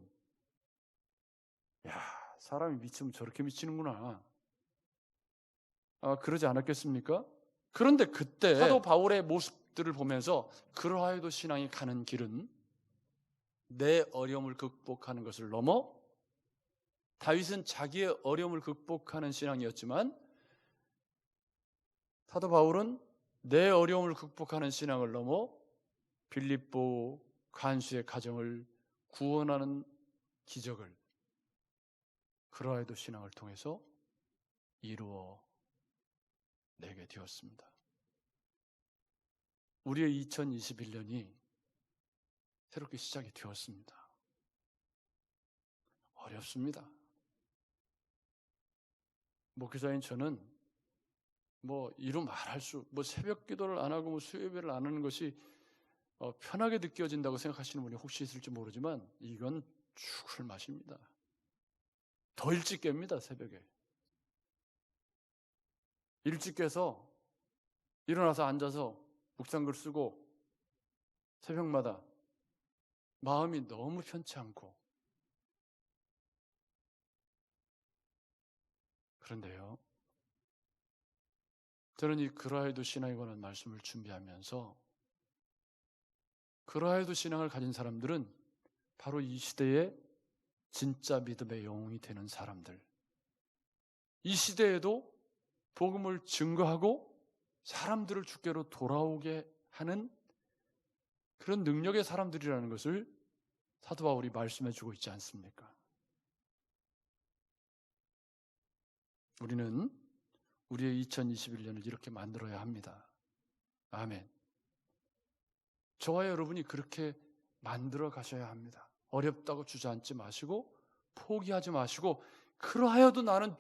S1: 야, 사람이 미치면 저렇게 미치는구나. 그러지 않았겠습니까? 그런데 그때 사도 바울의 모습들을 보면서 그러하여도 신앙이 가는 길은 내 어려움을 극복하는 것을 넘어, 다윗은 자기의 어려움을 극복하는 신앙이었지만 사도 바울은 내 어려움을 극복하는 신앙을 넘어 빌립보 간수의 가정을 구원하는 기적을 그러하여도 신앙을 통해서 이루어 내게 되었습니다. 우리의 2021년이 새롭게 시작이 되었습니다. 어렵습니다. 목회자인 저는 이루 말할 새벽 기도를 안 하고 수요예배를 안 하는 것이 편하게 느껴진다고 생각하시는 분이 혹시 있을지 모르지만 이건 죽을 맛입니다. 더 일찍 깹니다. 새벽에 일찍 깨서 일어나서 앉아서 묵상글 쓰고 새벽마다 마음이 너무 편치 않고. 그런데요, 저는 이 그러하여도 신앙에 관한 말씀을 준비하면서 그러하여도 신앙을 가진 사람들은 바로 이 시대의 진짜 믿음의 영웅이 되는 사람들, 이 시대에도 복음을 증거하고 사람들을 주께로 돌아오게 하는 그런 능력의 사람들이라는 것을 사도 바울이 말씀해 주고 있지 않습니까? 우리는 우리의 2021년을 이렇게 만들어야 합니다. 아멘. 저와 여러분이 그렇게 만들어 가셔야 합니다. 어렵다고 주저앉지 마시고 포기하지 마시고, 그러하여도 나는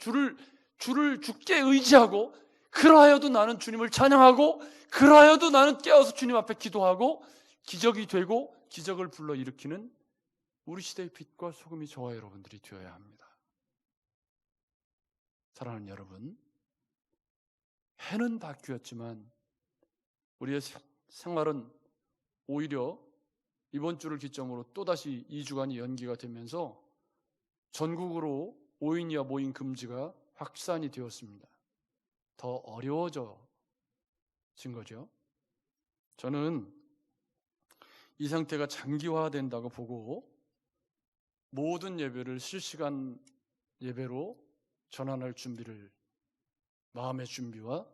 S1: 주께 의지하고, 그러하여도 나는 주님을 찬양하고, 그러하여도 나는 깨어서 주님 앞에 기도하고 기적이 되고 기적을 불러일으키는 우리 시대의 빛과 소금이 저와 여러분들이 되어야 합니다. 사랑하는 여러분, 해는 바뀌었지만 우리의 생활은 오히려 이번 주를 기점으로 또다시 2주간이 연기가 되면서 전국으로 5인 이하 모임 금지가 확산이 되었습니다. 더 어려워진 거죠. 저는 이 상태가 장기화된다고 보고 모든 예배를 실시간 예배로 전환할 준비를, 마음의 준비와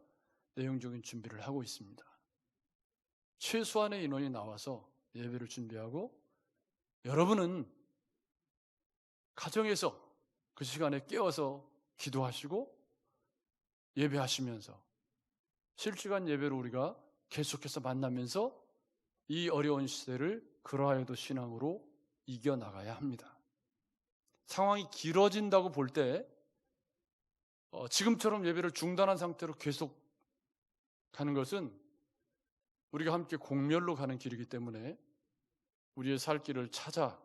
S1: 내용적인 준비를 하고 있습니다. 최소한의 인원이 나와서 예배를 준비하고 여러분은 가정에서 그 시간에 깨어서 기도하시고 예배하시면서 실시간 예배로 우리가 계속해서 만나면서 이 어려운 시대를 그러하여도 신앙으로 이겨나가야 합니다. 상황이 길어진다고 볼 때 지금처럼 예배를 중단한 상태로 계속 가는 것은 우리가 함께 공멸로 가는 길이기 때문에 우리의 살 길을 찾아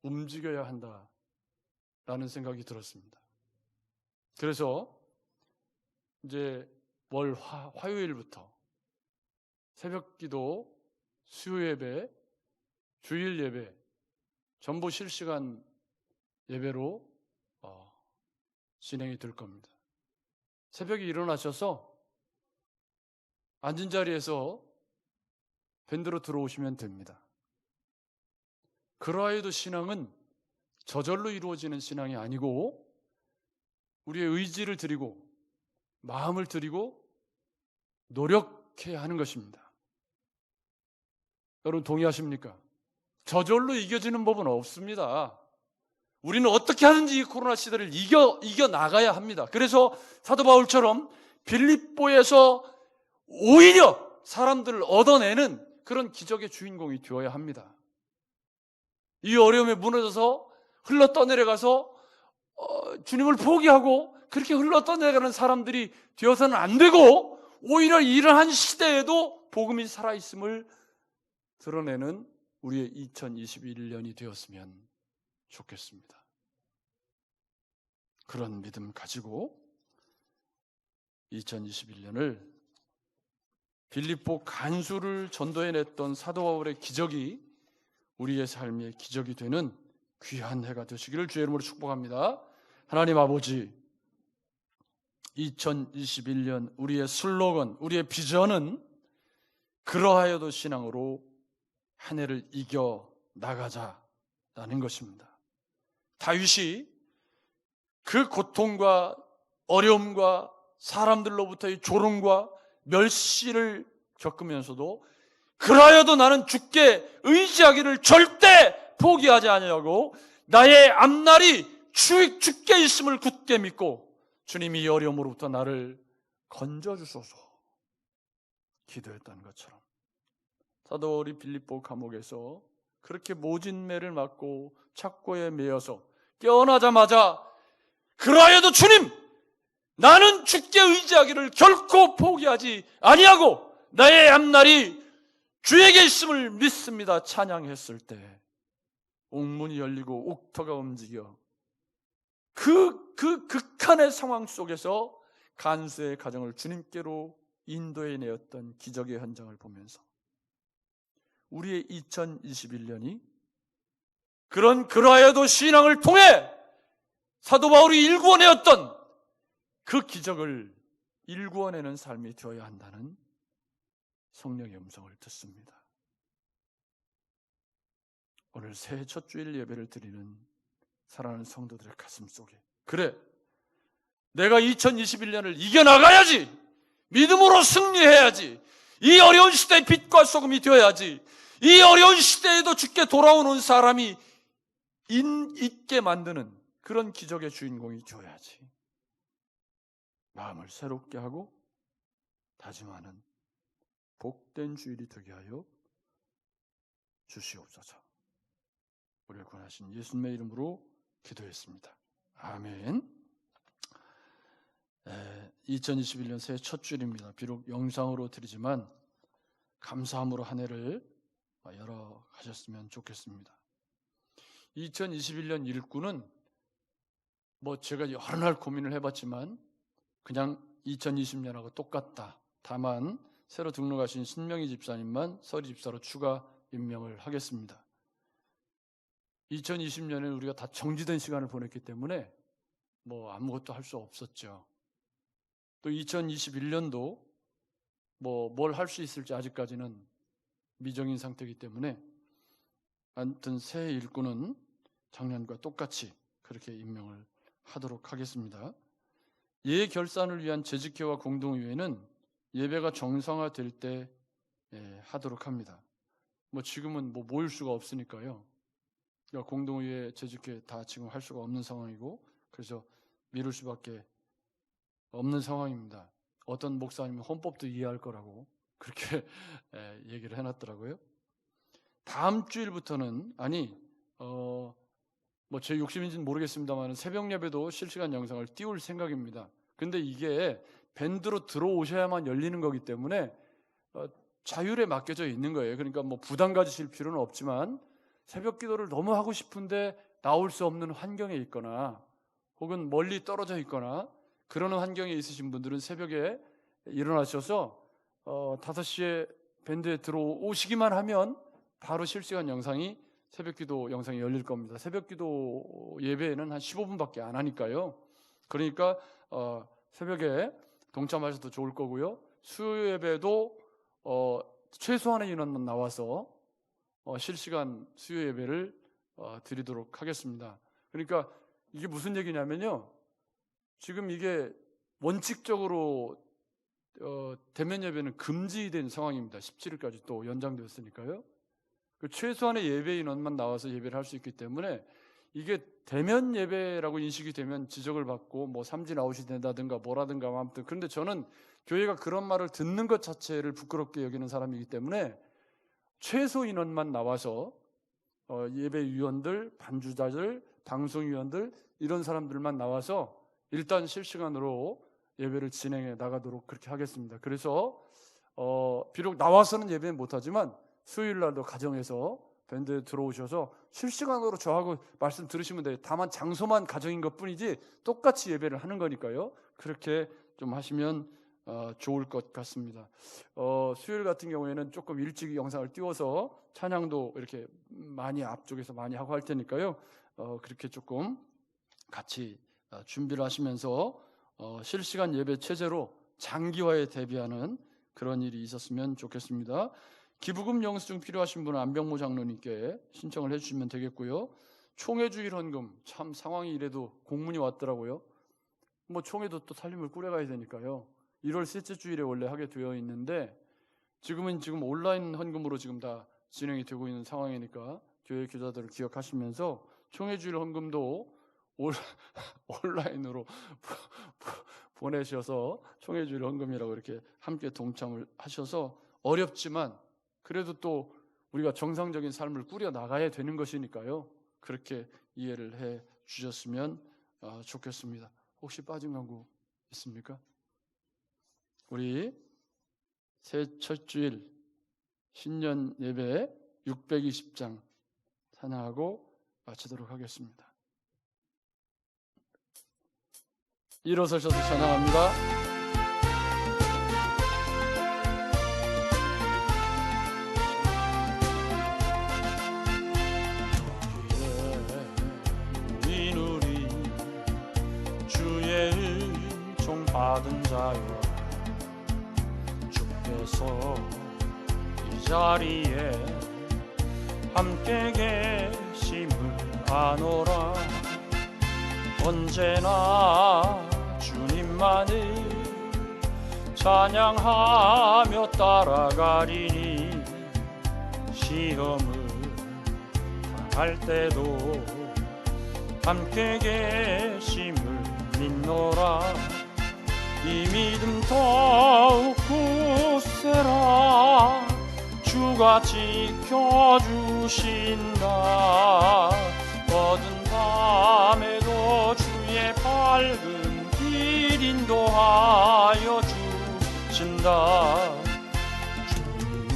S1: 움직여야 한다라는 생각이 들었습니다. 그래서 이제 화요일부터 새벽기도, 수요예배, 주일예배 전부 실시간 예배로 진행이 될 겁니다. 새벽에 일어나셔서 앉은 자리에서 밴드로 들어오시면 됩니다. 그러하여도 신앙은 저절로 이루어지는 신앙이 아니고 우리의 의지를 드리고 마음을 드리고 노력해야 하는 것입니다. 여러분 동의하십니까? 저절로 이겨지는 법은 없습니다. 우리는 어떻게 하든지 이 코로나 시대를 이겨 나가야 합니다. 그래서 사도 바울처럼 빌립보에서 오히려 사람들을 얻어내는 그런 기적의 주인공이 되어야 합니다. 이 어려움에 무너져서 흘러 떠내려가서 주님을 포기하고 그렇게 흘러 떠내려가는 사람들이 되어서는 안 되고 오히려 이러한 시대에도 복음이 살아있음을 드러내는 우리의 2021년이 되었으면 좋겠습니다. 그런 믿음 가지고 2021년을 빌립보 간수를 전도해냈던 사도 바울의 기적이 우리의 삶의 기적이 되는 귀한 해가 되시기를 주의 이름으로 축복합니다. 하나님 아버지, 2021년 우리의 슬로건, 우리의 비전은 그러하여도 신앙으로 한 해를 이겨 나가자라는 것입니다. 다윗이 그 고통과 어려움과 사람들로부터의 조롱과 멸시를 겪으면서도 그러하여도 나는 주께 의지하기를 절대 포기하지 아니하고 나의 앞날이 주께 있음을 굳게 믿고 주님이 이 어려움으로부터 나를 건져주소서 기도했던 것처럼 사도 바울이 빌립보 감옥에서 그렇게 모진 매를 맞고 착고에 매여서 깨어나자마자 그러하여도 주님, 나는 주께 의지하기를 결코 포기하지 아니하고 나의 앞날이 주에게 있음을 믿습니다 찬양했을 때 옥문이 열리고 옥터가 움직여 그 극한의 상황 속에서 간수의 가정을 주님께로 인도해내었던 기적의 현장을 보면서 우리의 2021년이 그러하여도 신앙을 통해 사도 바울이 일구어내었던 그 기적을 일구어내는 삶이 되어야 한다는 성령의 음성을 듣습니다. 오늘 새해 첫 주일 예배를 드리는 사랑하는 성도들의 가슴 속에 그래, 내가 2021년을 이겨나가야지, 믿음으로 승리해야지, 이 어려운 시대의 빛과 소금이 되어야지, 이 어려운 시대에도 주께 돌아오는 사람이 있게 만드는 그런 기적의 주인공이 되어야지 마음을 새롭게 하고 다짐하는 복된 주일이 되게 하여 주시옵소서. 우리를 구원하신 예수님의 이름으로 기도했습니다. 아멘. 2021년 새해 첫 주일입니다. 비록 영상으로 드리지만 감사함으로 한 해를 열어가셨으면 좋겠습니다. 2021년 일꾼은 제가 여러 날 고민을 해봤지만 그냥 2020년하고 똑같다. 다만 새로 등록하신 신명희 집사님만 서리 집사로 추가 임명을 하겠습니다. 2020년에 우리가 다 정지된 시간을 보냈기 때문에 뭐 아무것도 할 수 없었죠. 또 2021년도 뭐 뭘 할 수 있을지 아직까지는 미정인 상태이기 때문에 아무튼 새 일꾼은 작년과 똑같이 그렇게 임명을 하도록 하겠습니다. 예 결산을 위한 재직회와 공동의회는 예배가 정상화될 때 하도록 합니다. 뭐 지금은 뭐 모일 수가 없으니까요. 그러니까 공동의회, 재직회 다 지금 할 수가 없는 상황이고 그래서 미룰 수밖에 없는 상황입니다. 어떤 목사님은 헌법도 이해할 거라고 그렇게 얘기를 해놨더라고요. 다음 주일부터는 뭐 제 욕심인지는 모르겠습니다만 새벽 예배도 실시간 영상을 띄울 생각입니다. 근데 이게 밴드로 들어오셔야만 열리는 거기 때문에 자율에 맡겨져 있는 거예요. 그러니까 뭐 부담 가지실 필요는 없지만 새벽 기도를 너무 하고 싶은데 나올 수 없는 환경에 있거나 혹은 멀리 떨어져 있거나 그러는 환경에 있으신 분들은 새벽에 일어나셔서 5시에 밴드에 들어오시기만 하면 바로 실시간 영상이 새벽기도 영상이 열릴 겁니다. 새벽기도 예배에는 한 15분밖에 안 하니까요. 그러니까 새벽에 동참하셔도 좋을 거고요. 수요 예배도 최소한의 인원만 나와서 실시간 수요 예배를 드리도록 하겠습니다. 그러니까 이게 무슨 얘기냐면요. 지금 이게 원칙적으로 대면 예배는 금지된 상황입니다. 17일까지 또 연장되었으니까요. 그 최소한의 예배 인원만 나와서 예배를 할 수 있기 때문에 이게 대면 예배라고 인식이 되면 지적을 받고 뭐 삼진 아웃이 된다든가 뭐라든가 아무튼 그런데 저는 교회가 그런 말을 듣는 것 자체를 부끄럽게 여기는 사람이기 때문에 최소 인원만 나와서 예배위원들, 반주자들, 방송위원들 이런 사람들만 나와서 일단 실시간으로 예배를 진행해 나가도록 그렇게 하겠습니다. 그래서 비록 나와서는 예배 못하지만 수요일 날도 가정에서 밴드에 들어오셔서 실시간으로 저하고 말씀 들으시면 돼요. 다만 장소만 가정인 것뿐이지 똑같이 예배를 하는 거니까요. 그렇게 좀 하시면 좋을 것 같습니다. 수요일 같은 경우에는 조금 일찍 영상을 띄워서 찬양도 이렇게 많이 앞쪽에서 많이 하고 할 테니까요. 그렇게 조금 같이 준비를 하시면서 실시간 예배 체제로 장기화에 대비하는 그런 일이 있었으면 좋겠습니다. 기부금 영수증 필요하신 분은 안병모 장로님께 신청을 해주시면 되겠고요. 총회주일 헌금 참 상황이 이래도 공문이 왔더라고요. 뭐 총회도 또 살림을 꾸려가야 되니까요. 1월 셋째 주일에 원래 하게 되어 있는데 지금 온라인 헌금으로 지금 다 진행이 되고 있는 상황이니까 교회 교자들을 기억하시면서 총회주일 헌금도 온라인으로 보내셔서 총회주일 헌금이라고 이렇게 함께 동참을 하셔서 어렵지만 그래도 또 우리가 정상적인 삶을 꾸려 나가야 되는 것이니까요. 그렇게 이해를 해 주셨으면 좋겠습니다. 혹시 빠진 광고 있습니까? 우리 새 첫 주일 신년 예배 620장 찬양하고 마치도록 하겠습니다. 일어서셔서 찬양합니다. 받은 자여 주께서 이 자리에 함께 계심을 아노라. 언제나 주님만을 찬양하며 따라가리니 시험을 당할 때도 함께 계심을 믿노라. 이 믿음 더욱 굳세라. 주가 지켜주신다. 어두운 밤에도 주의 밝은 길 인도하여 주신다. 주님이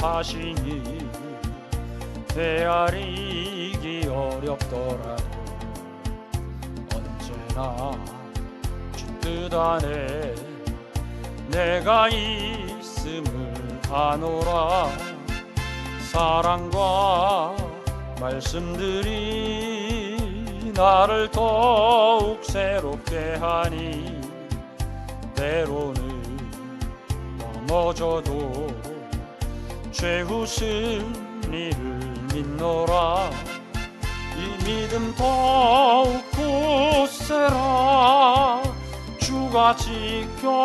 S1: 하시니 헤아리기 어렵더라도 언제나 뜻 안에 내가 있음을 아노라. 사랑과 말씀들이 나를 더욱 새롭게 하니 때로는 넘어져도 최후 승리를 믿노라. 이 믿음 더욱 굳세라. 주가 지켜주신다.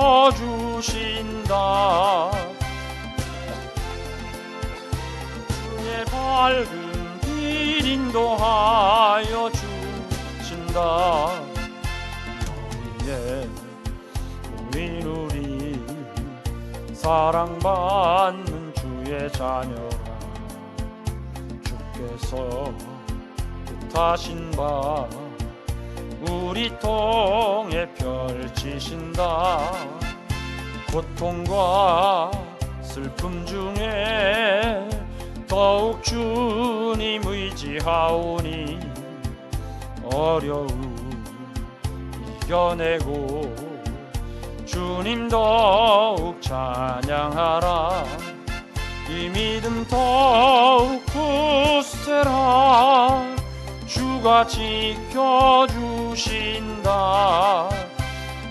S1: 주의 밝은 빛 인도하여 주신다. 너희의 우리 누리 사랑받는 주의 자녀라. 주께서 뜻하신 바 우리 통해 펼치신다. 고통과 슬픔 중에 더욱 주님 의지하오니 어려움 이겨내고 주님 더욱 찬양하라. 이 믿음 더욱 굳세라. 주가 지켜주신다.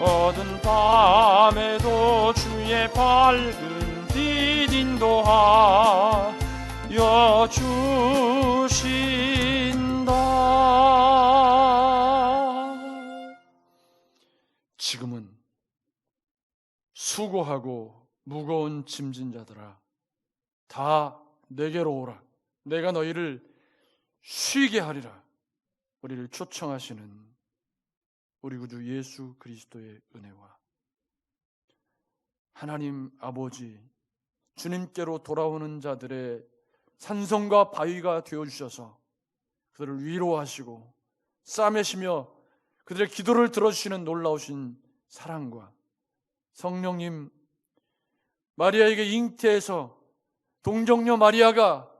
S1: 어두운 밤에도 주의 밝은 빛 인도하여 주신다. 지금은 수고하고 무거운 짐진 자들아 다 내게로 오라. 내가 너희를 쉬게 하리라. 우리를 초청하시는 우리 구주 예수 그리스도의 은혜와 하나님 아버지 주님께로 돌아오는 자들의 산성과 바위가 되어주셔서 그들을 위로하시고 싸매시며 그들의 기도를 들어주시는 놀라우신 사랑과 성령님, 마리아에게 잉태해서 동정녀 마리아가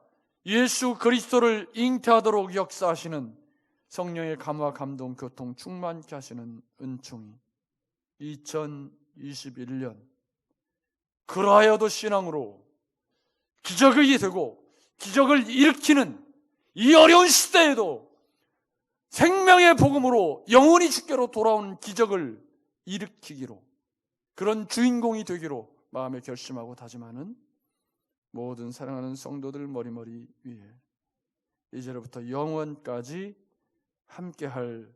S1: 예수 그리스도를 잉태하도록 역사하시는 성령의 감화, 감동, 교통 충만케 하시는 은총이 2021년 그라하여도 신앙으로 기적이 되고 기적을 일으키는 이 어려운 시대에도 생명의 복음으로 영혼이 주께로 돌아오는 기적을 일으키기로 그런 주인공이 되기로 마음에 결심하고 다짐하는 모든 사랑하는 성도들 머리머리 위에 이제로부터 영원까지 함께할